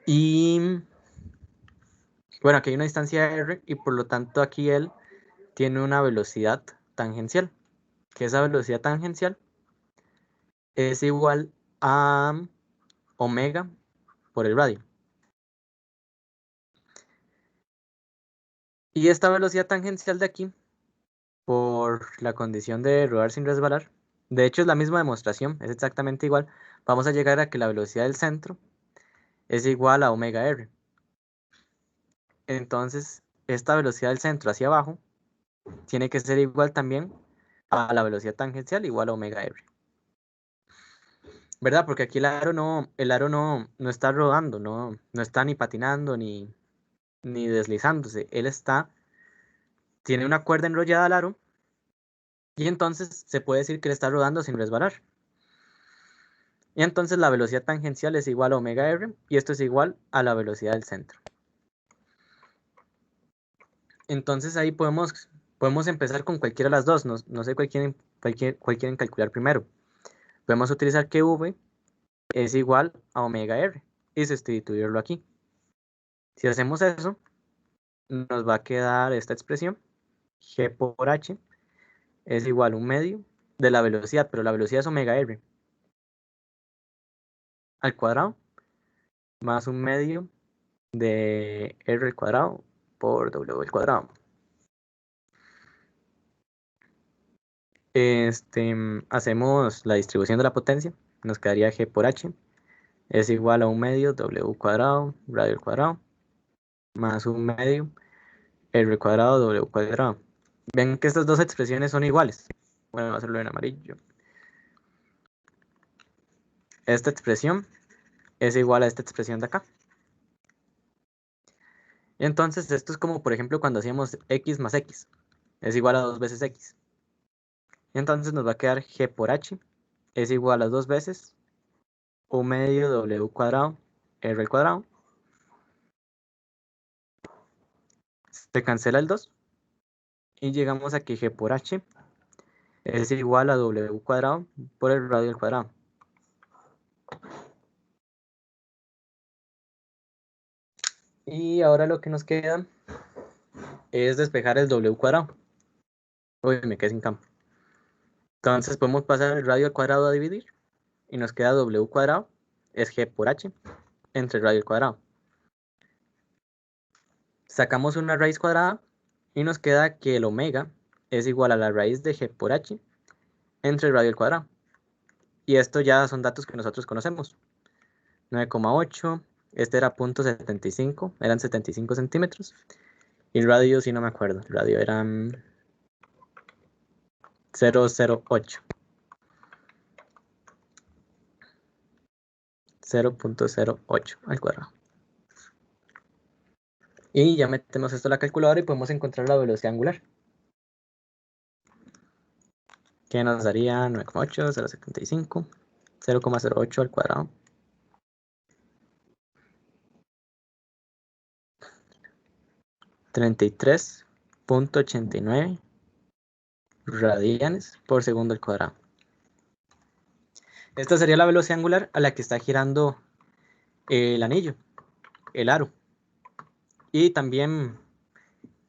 y bueno, aquí hay una distancia r y por lo tanto aquí él tiene una velocidad tangencial, que esa velocidad tangencial es igual a omega por el radio. Y esta velocidad tangencial de aquí, por la condición de rodar sin resbalar, de hecho es la misma demostración, es exactamente igual, vamos a llegar a que la velocidad del centro es igual a omega r. Entonces, esta velocidad del centro hacia abajo tiene que ser igual también a la velocidad tangencial igual a omega r. ¿Verdad? Porque aquí el aro no está rodando, no está ni patinando ni deslizándose. Tiene una cuerda enrollada al aro y entonces se puede decir que él está rodando sin resbalar. Y entonces la velocidad tangencial es igual a omega r y esto es igual a la velocidad del centro. Entonces ahí podemos empezar con cualquiera de las dos. No sé cuál quieren calcular primero. Podemos utilizar que v es igual a omega r y sustituirlo aquí. Si hacemos eso, nos va a quedar esta expresión, g por h es igual a un medio de la velocidad, pero la velocidad es omega r al cuadrado más un medio de r al cuadrado por w al cuadrado. Hacemos la distribución de la potencia, nos quedaría g por h es igual a un medio w cuadrado radio al cuadrado más un medio r cuadrado w cuadrado. Ven que estas dos expresiones son iguales. Bueno, voy a hacerlo en amarillo. Esta expresión es igual a esta expresión de acá. Entonces esto es como por ejemplo cuando hacíamos x más x es igual a 2 veces x. Entonces nos va a quedar g por h es igual a 2 veces un medio w cuadrado r al cuadrado. Se cancela el 2 y llegamos a que g por h es igual a w cuadrado por el radio al cuadrado. Y ahora lo que nos queda es despejar el w cuadrado. Uy, me quedé sin campo. Entonces podemos pasar el radio al cuadrado a dividir y nos queda w cuadrado es g por h entre el radio al cuadrado. Sacamos una raíz cuadrada y nos queda que el omega es igual a la raíz de g por h entre el radio al cuadrado. Y esto ya son datos que nosotros conocemos. 9,8, este era 0.75, eran 75 centímetros. Y el radio, si no me acuerdo, el radio era 0.08. 0.08 al cuadrado. Y ya metemos esto en la calculadora y podemos encontrar la velocidad angular. Que nos daría 9,8, 0.75, 0,08 al cuadrado. 33.89 radianes por segundo al cuadrado. Esta sería la velocidad angular a la que está girando el anillo, el aro. Y también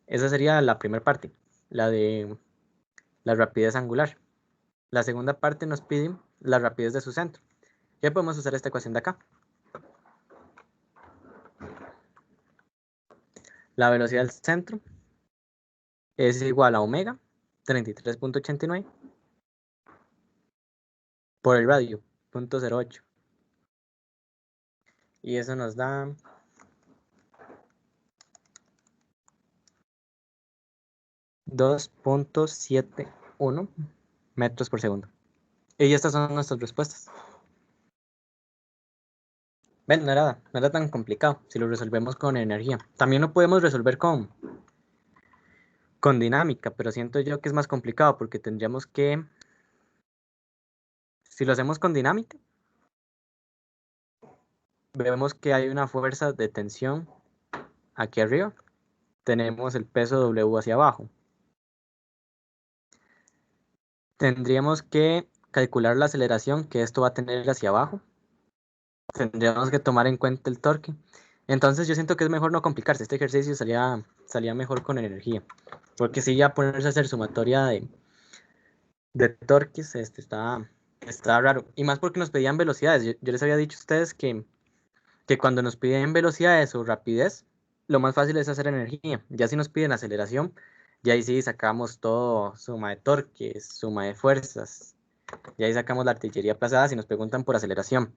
esa sería la primera parte, la de la rapidez angular. La segunda parte nos pide la rapidez de su centro. Ya podemos usar esta ecuación de acá. La velocidad del centro es igual a omega 33.89 por el radio 0.08. Y eso nos da 2.71 metros por segundo. Y estas son nuestras respuestas. Ven, no era tan complicado si lo resolvemos con energía. También lo podemos resolver con dinámica, pero siento yo que es más complicado porque tendríamos que, si lo hacemos con dinámica, vemos que hay una fuerza de tensión aquí arriba. Tenemos el peso W hacia abajo. Tendríamos que calcular la aceleración que esto va a tener hacia abajo. Tendríamos que tomar en cuenta el torque. Entonces yo siento que es mejor no complicarse. Este ejercicio salía mejor con energía. Porque si ya ponerse a hacer sumatoria de torques, está raro. Y más porque nos pedían velocidades. Yo les había dicho a ustedes que cuando nos piden velocidades o rapidez, lo más fácil es hacer energía. Ya si nos piden aceleración, ya ahí sí sacamos todo, suma de torques, suma de fuerzas. Y ahí sacamos la artillería aplazada si nos preguntan por aceleración.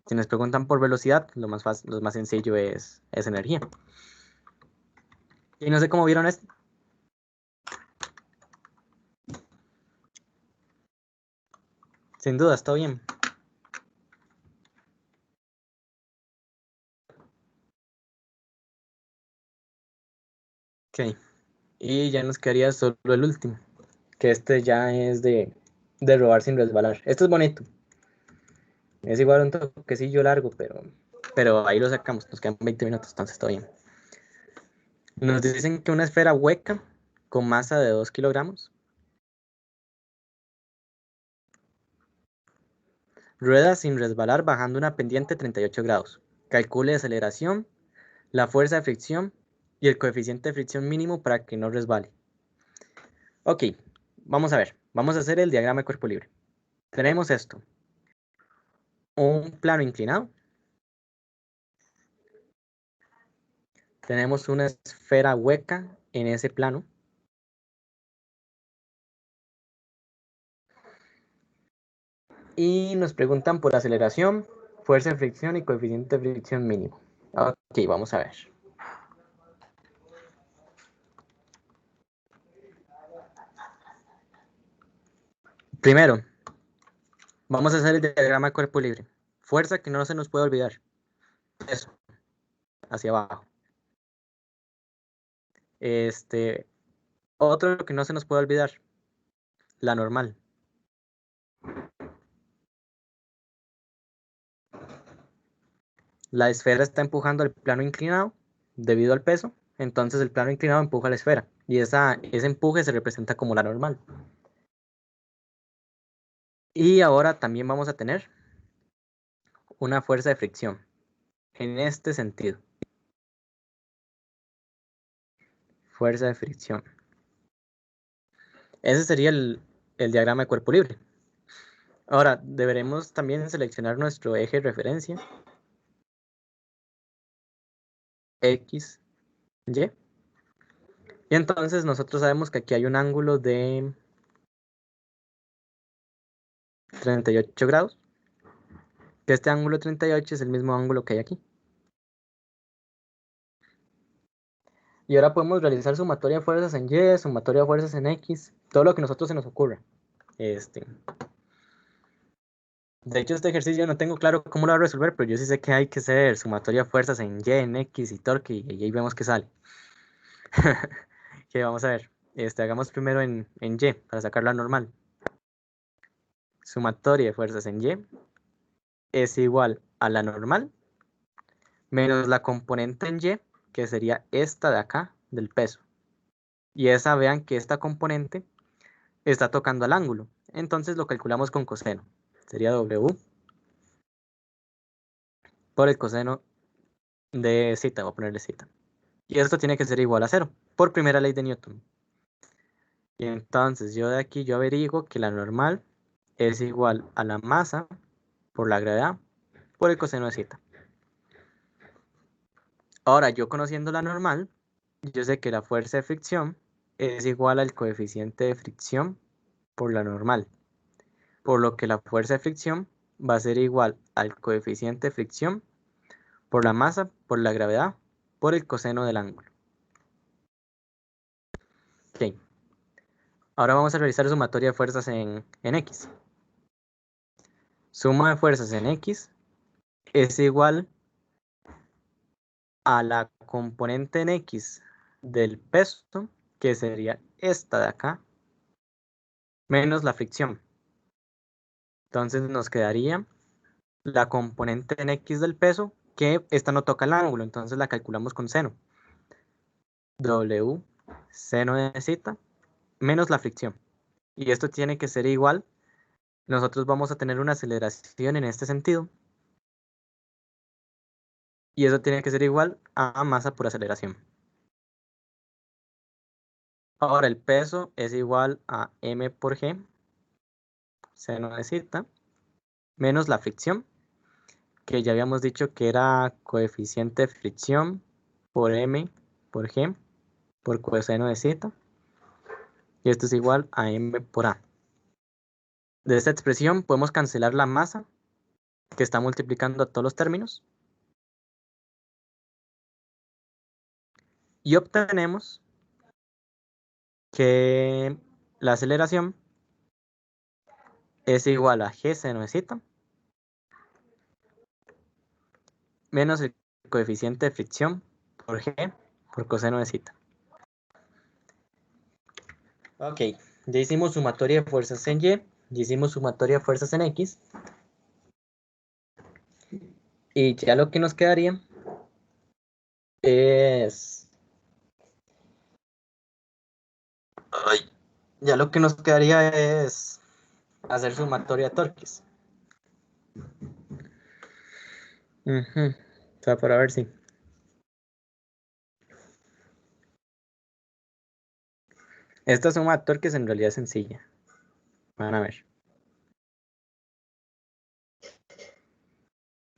Si nos preguntan por velocidad, lo más fácil, lo más sencillo es energía. Y no sé cómo vieron esto. Sin duda, está bien. Ok. Y ya nos quedaría solo el último, que este ya es de robar sin resbalar. Esto es bonito. Es igual un toquecillo largo, pero ahí lo sacamos. Nos quedan 20 minutos, entonces está bien. Nos dicen que una esfera hueca con masa de 2 kilogramos rueda sin resbalar bajando una pendiente 38 grados. Calcule aceleración, la fuerza de fricción y el coeficiente de fricción mínimo para que no resbale. Ok, vamos a ver. Vamos a hacer el diagrama de cuerpo libre. Tenemos esto. Un plano inclinado. Tenemos una esfera hueca en ese plano. Y nos preguntan por aceleración, fuerza de fricción y coeficiente de fricción mínimo. Ok, vamos a ver. Primero, vamos a hacer el diagrama de cuerpo libre. Fuerza que no se nos puede olvidar. Eso, hacia abajo. Otro que no se nos puede olvidar. La normal. La esfera está empujando al plano inclinado debido al peso. Entonces el plano inclinado empuja a la esfera. Y ese empuje se representa como la normal. Y ahora también vamos a tener una fuerza de fricción. En este sentido. Fuerza de fricción. Ese sería el diagrama de cuerpo libre. Ahora, deberemos también seleccionar nuestro eje de referencia. X, Y. Y entonces nosotros sabemos que aquí hay un ángulo de 38 grados. Que este ángulo 38 es el mismo ángulo que hay aquí. Y ahora podemos realizar sumatoria de fuerzas en Y, sumatoria de fuerzas en X, todo lo que a nosotros se nos ocurra. De hecho, este ejercicio no tengo claro cómo lo voy a resolver, pero yo sí sé que hay que hacer sumatoria de fuerzas en Y, en X y torque, y ahí vemos qué sale. Que vamos a ver. Hagamos primero en Y, para sacar la normal. Sumatoria de fuerzas en Y es igual a la normal menos la componente en Y, que sería esta de acá, del peso. Y vean que esta componente está tocando al ángulo. Entonces lo calculamos con coseno. Sería W por el coseno de zeta. Voy a ponerle zeta. Y esto tiene que ser igual a 0, por primera ley de Newton. Y entonces yo de aquí yo averiguo que la normal es igual a la masa por la gravedad por el coseno de zeta. Ahora, yo conociendo la normal, yo sé que la fuerza de fricción es igual al coeficiente de fricción por la normal. Por lo que la fuerza de fricción va a ser igual al coeficiente de fricción por la masa por la gravedad por el coseno del ángulo. Ok. Ahora vamos a realizar sumatoria de fuerzas en X. Suma de fuerzas en X es igual a la componente en X del peso, que sería esta de acá, menos la fricción. Entonces nos quedaría la componente en X del peso, que esta no toca el ángulo, entonces la calculamos con seno. W seno de zeta menos la fricción. Y esto tiene que ser igual. Nosotros vamos a tener una aceleración en este sentido. Y eso tiene que ser igual a masa por aceleración. Ahora el peso es igual a m por g, seno de zeta, menos la fricción, que ya habíamos dicho que era coeficiente de fricción por m por g por coseno de zeta. Y esto es igual a m por a. De esta expresión podemos cancelar la masa que está multiplicando a todos los términos. Y obtenemos que la aceleración es igual a g seno de zeta menos el coeficiente de fricción por g por coseno de zeta. Ok, ya hicimos sumatoria de fuerzas en Y, ya hicimos sumatoria de fuerzas en X. Y ya lo que nos quedaría es... Ay, ya lo que nos quedaría es hacer sumatoria de torques. O sea, para ver si... Esta suma de torques en realidad es sencilla. Van a ver.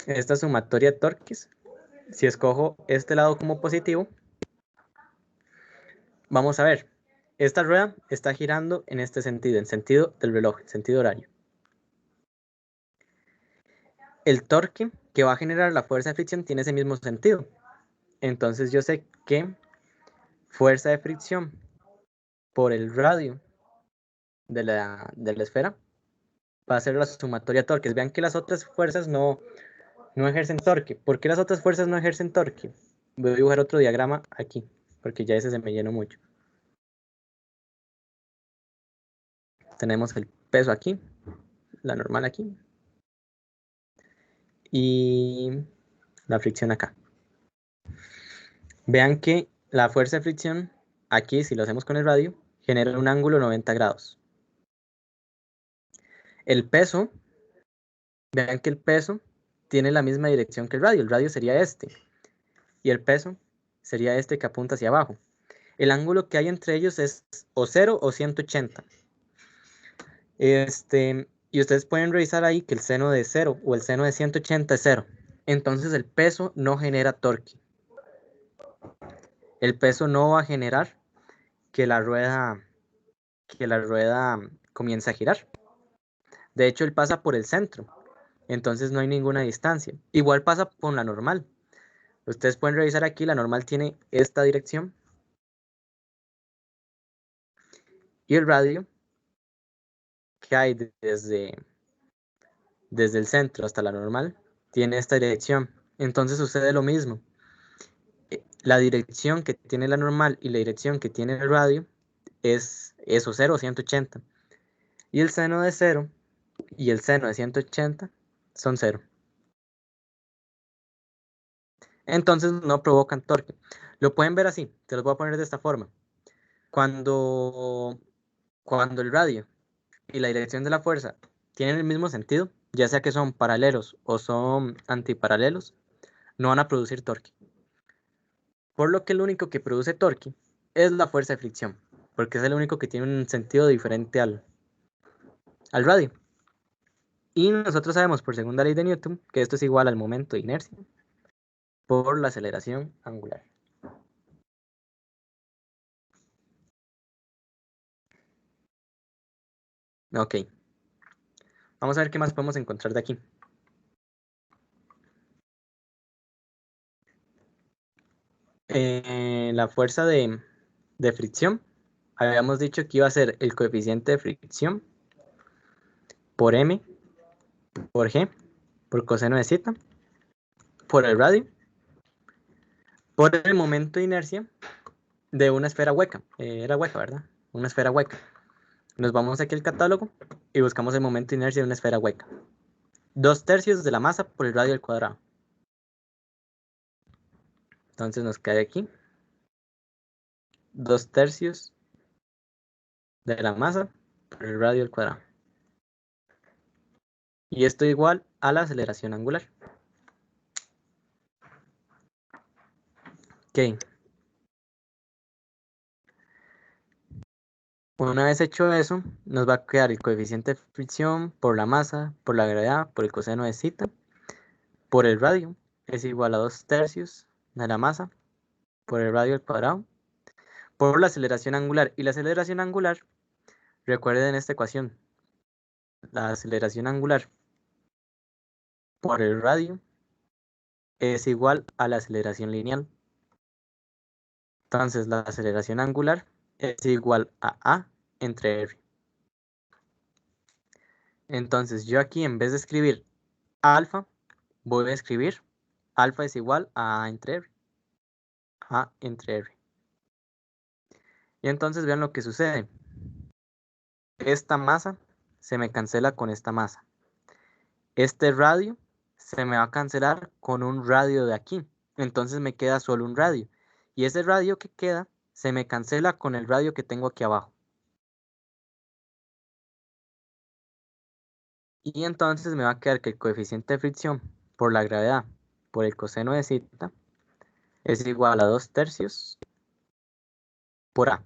Esta sumatoria de torques, si escojo este lado como positivo, vamos a ver. Esta rueda está girando en este sentido, en sentido del reloj, en sentido horario. El torque que va a generar la fuerza de fricción tiene ese mismo sentido. Entonces yo sé que fuerza de fricción por el radio de la esfera va a ser la sumatoria de torques. Vean que las otras fuerzas no ejercen torque. ¿Por qué las otras fuerzas no ejercen torque? Voy a dibujar otro diagrama aquí, porque ya ese se me llenó mucho. Tenemos el peso aquí, la normal aquí, y la fricción acá. Vean que la fuerza de fricción aquí, si lo hacemos con el radio, genera un ángulo 90 grados. El peso, vean que el peso tiene la misma dirección que el radio sería este, y el peso sería este que apunta hacia abajo. El ángulo que hay entre ellos es o 0 o 180. Y ustedes pueden revisar ahí que el seno de 0 o el seno de 180 es 0. Entonces el peso no genera torque. El peso no va a generar que la rueda comience a girar. De hecho, él pasa por el centro. Entonces no hay ninguna distancia. Igual pasa con la normal. Ustedes pueden revisar aquí, la normal tiene esta dirección. Y el radio que hay desde el centro hasta la normal tiene esta dirección. Entonces sucede lo mismo. La dirección que tiene la normal y la dirección que tiene el radio es eso, 0 o 180. Y el seno de 0 y el seno de 180 son 0. Entonces no provocan torque. Lo pueden ver así, te los voy a poner de esta forma. Cuando el radio y la dirección de la fuerza tienen el mismo sentido, ya sea que son paralelos o son antiparalelos, no van a producir torque. Por lo que el único que produce torque es la fuerza de fricción, porque es el único que tiene un sentido diferente al radio. Y nosotros sabemos por segunda ley de Newton que esto es igual al momento de inercia por la aceleración angular. Ok. Vamos a ver qué más podemos encontrar de aquí. La fuerza de fricción. Habíamos dicho que iba a ser el coeficiente de fricción por m, por g, por coseno de zeta, por el radio, por el momento de inercia de una esfera hueca. Era hueca, ¿verdad? Una esfera hueca. Nos vamos aquí al catálogo y buscamos el momento de inercia de una esfera hueca. 2/3 de la masa por el radio al cuadrado. Entonces nos cae aquí 2/3 de la masa por el radio al cuadrado. Y esto igual a la aceleración angular. Ok. Una vez hecho eso, nos va a quedar el coeficiente de fricción por la masa, por la gravedad, por el coseno de zeta, por el radio, es igual a 2/3 de la masa por el radio al cuadrado, por la aceleración angular. Y la aceleración angular, recuerden esta ecuación, la aceleración angular por el radio es igual a la aceleración lineal. Entonces la aceleración angular es igual a A entre R. Entonces yo aquí en vez de escribir alfa, voy a escribir alfa es igual a A entre R. A entre R. Y entonces vean lo que sucede. Esta masa se me cancela con esta masa. Este radio se me va a cancelar con un radio de aquí. Entonces me queda solo un radio. Y ese radio que queda se me cancela con el radio que tengo aquí abajo. Y entonces me va a quedar que el coeficiente de fricción por la gravedad por el coseno de zeta es igual a 2/3 por A.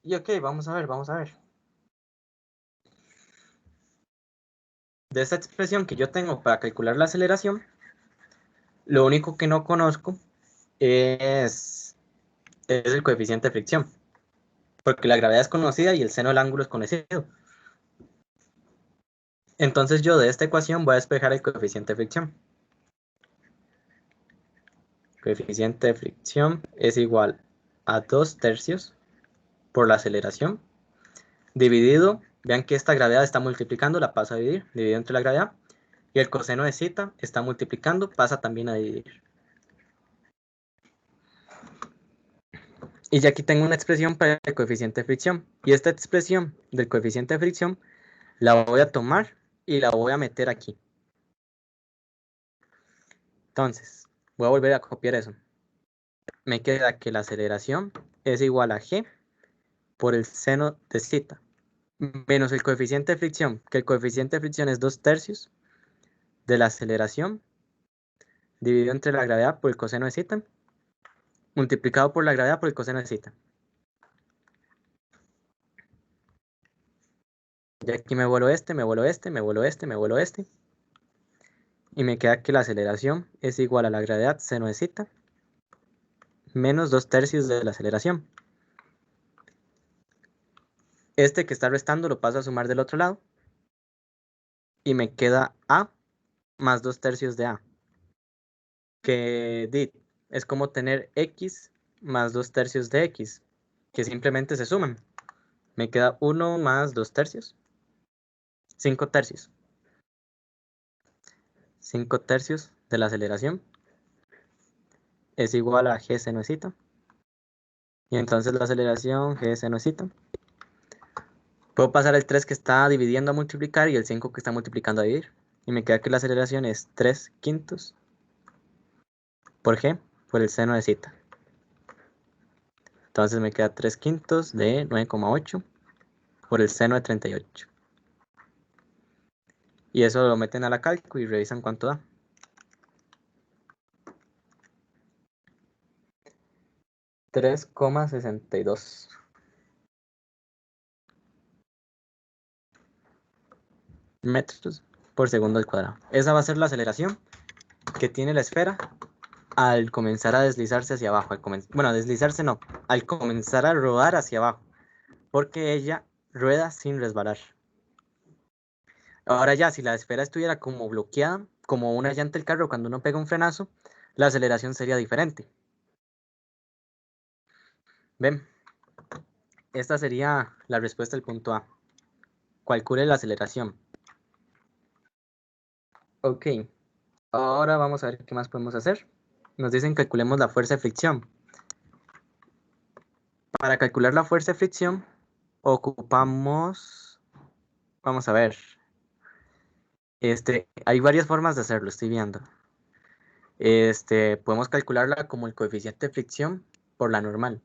Y ok, vamos a ver, vamos a ver. De esta expresión que yo tengo para calcular la aceleración, lo único que no conozco es el coeficiente de fricción, porque la gravedad es conocida y el seno del ángulo es conocido. Entonces yo de esta ecuación voy a despejar el coeficiente de fricción. Coeficiente de fricción es igual a 2/3 por la aceleración, dividido, vean que esta gravedad está multiplicando, la paso a dividir, dividido entre la gravedad, y el coseno de zeta está multiplicando, pasa también a dividir. Y ya aquí tengo una expresión para el coeficiente de fricción, y esta expresión del coeficiente de fricción la voy a tomar y la voy a meter aquí. Entonces, voy a volver a copiar eso. Me queda que la aceleración es igual a g por el seno de zeta, menos el coeficiente de fricción, que el coeficiente de fricción es 2/3 de la aceleración, dividido entre la gravedad por el coseno de zeta, multiplicado por la gravedad por el coseno de zeta. Y aquí me vuelo este, me vuelo este, me vuelo este, me vuelo este. Y me queda que la aceleración es igual a la gravedad seno de zeta menos 2/3 de la aceleración. Este que está restando lo paso a sumar del otro lado. Y me queda A más 2/3 de A. Que es como tener X más 2/3 de X. Que simplemente se suman. Me queda 1 más 2/3. 5/3. 5/3 de la aceleración es igual a G seno de zeta. Y entonces la aceleración G seno de zeta. Puedo pasar el 3 que está dividiendo a multiplicar y el 5 que está multiplicando a dividir. Y me queda que la aceleración es 3/5 por G por el seno de zeta. Entonces me queda 3/5 de 9,8 por el seno de 38. Y eso lo meten a la cálculo y revisan cuánto da. 3,62 metros por segundo al cuadrado. Esa va a ser la aceleración que tiene la esfera al comenzar a deslizarse hacia abajo. Bueno, deslizarse no, al comenzar a rodar hacia abajo, porque ella rueda sin resbalar. Ahora ya, si la esfera estuviera como bloqueada, como una llanta del carro cuando uno pega un frenazo, la aceleración sería diferente. ¿Ven? Esta sería la respuesta del punto A. Calcule la aceleración. Ok, ahora vamos a ver qué más podemos hacer. Nos dicen calculemos la fuerza de fricción. Para calcular la fuerza de fricción, ocupamos, vamos a ver, hay varias formas de hacerlo, estoy viendo. Podemos calcularla como el coeficiente de fricción por la normal.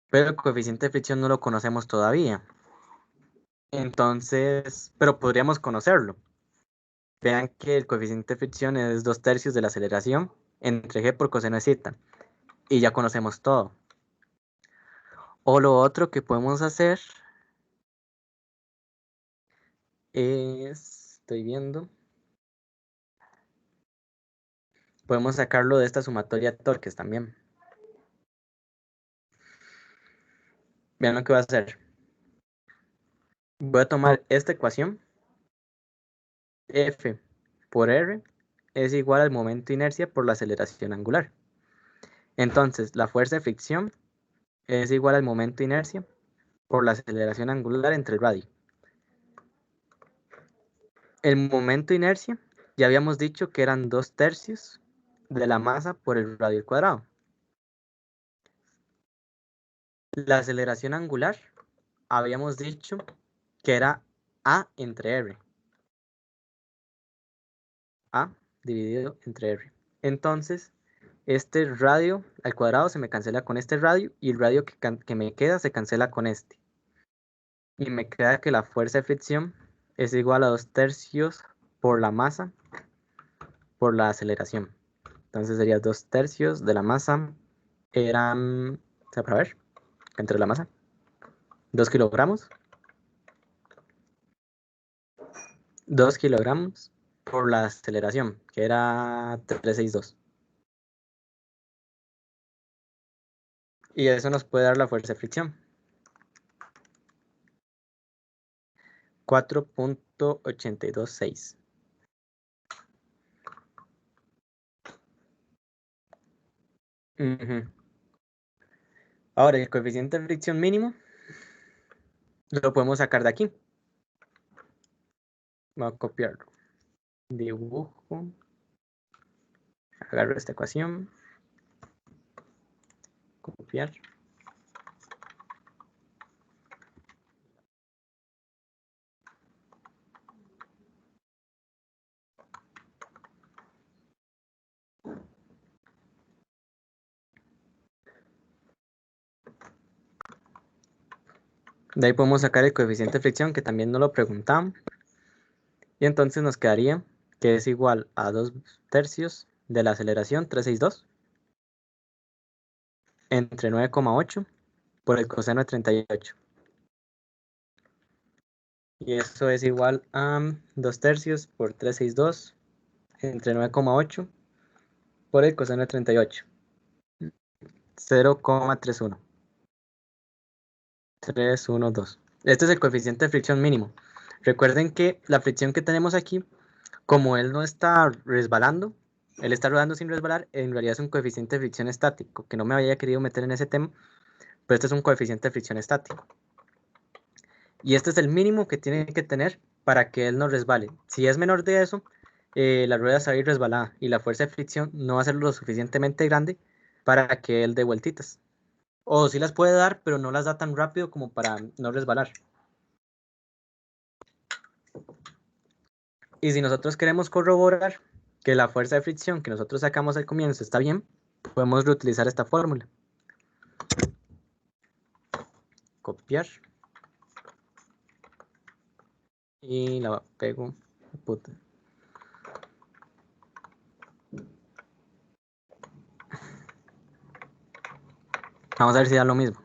Pero el coeficiente de fricción no lo conocemos todavía. Entonces, pero podríamos conocerlo. Vean que el coeficiente de fricción es 2/3 de la aceleración entre g por coseno de zeta. Y ya conocemos todo. O lo otro que podemos hacer es, estoy viendo, podemos sacarlo de esta sumatoria de torques también. Vean lo que voy a hacer. Voy a tomar esta ecuación F por R es igual al momento de inercia por la aceleración angular. Entonces, la fuerza de fricción es igual al momento de inercia por la aceleración angular entre el radio. El momento de inercia, ya habíamos dicho que eran 2/3 de la masa por el radio al cuadrado. La aceleración angular, habíamos dicho que era A entre R. A dividido entre R. Entonces, este radio al cuadrado se me cancela con este radio y el radio que me queda se cancela con este. Y me queda que la fuerza de fricción es igual a 2/3 por la masa por la aceleración. Entonces sería 2/3 de la masa eran, para ver, entre la masa, 2 kilogramos. 2 kilogramos por la aceleración, que era 362. Y eso nos puede dar la fuerza de fricción. 4.826. Ahora, el coeficiente de fricción mínimo lo podemos sacar de aquí. Voy a copiarlo. Dibujo. Agarro esta ecuación. Copiar. De ahí podemos sacar el coeficiente de fricción, que también nos lo preguntamos. Y entonces nos quedaría que es igual a 2/3 de la aceleración, 362, entre 9,8 por el coseno de 38. Y eso es igual a 2/3 por 362 entre 9,8 por el coseno de 38. 0,31. 312. Este es el coeficiente de fricción mínimo. Recuerden que la fricción que tenemos aquí, como él no está resbalando, él está rodando sin resbalar, en realidad es un coeficiente de fricción estático, que no me había querido meter en ese tema, pero este es un coeficiente de fricción estático. Y este es el mínimo que tiene que tener para que él no resbale. Si es menor de eso, la rueda se va a ir resbalada y la fuerza de fricción no va a ser lo suficientemente grande para que él dé vueltitas. O sí las puede dar, pero no las da tan rápido como para no resbalar. Y si nosotros queremos corroborar que la fuerza de fricción que nosotros sacamos al comienzo está bien, podemos reutilizar esta fórmula. Copiar. Y la pego. Puta. Vamos a ver si da lo mismo.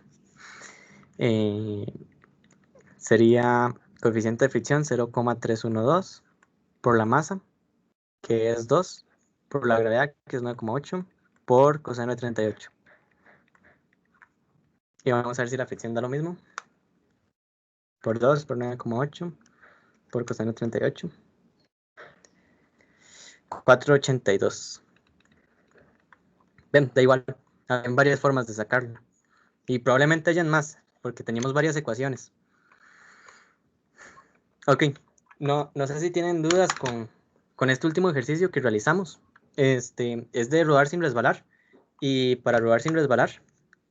Sería coeficiente de fricción 0,312 por la masa, que es 2, por la gravedad, que es 9,8, por coseno de 38. Y vamos a ver si la fricción da lo mismo. Por 2, por 9,8, por coseno de 38. 482. Ven, da igual. Hay varias formas de sacarlo. Y probablemente hayan más, porque teníamos varias ecuaciones. Ok, no sé si tienen dudas con este último ejercicio que realizamos. Es de rodar sin resbalar. Y para rodar sin resbalar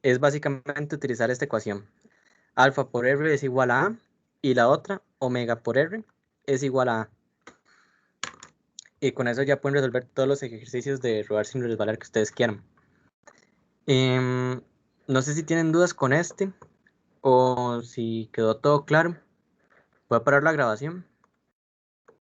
es básicamente utilizar esta ecuación. Alfa por R es igual a A. Y la otra, omega por R, es igual a A. Y con eso ya pueden resolver todos los ejercicios de rodar sin resbalar que ustedes quieran. No sé si tienen dudas con este o si quedó todo claro. Voy a parar la grabación.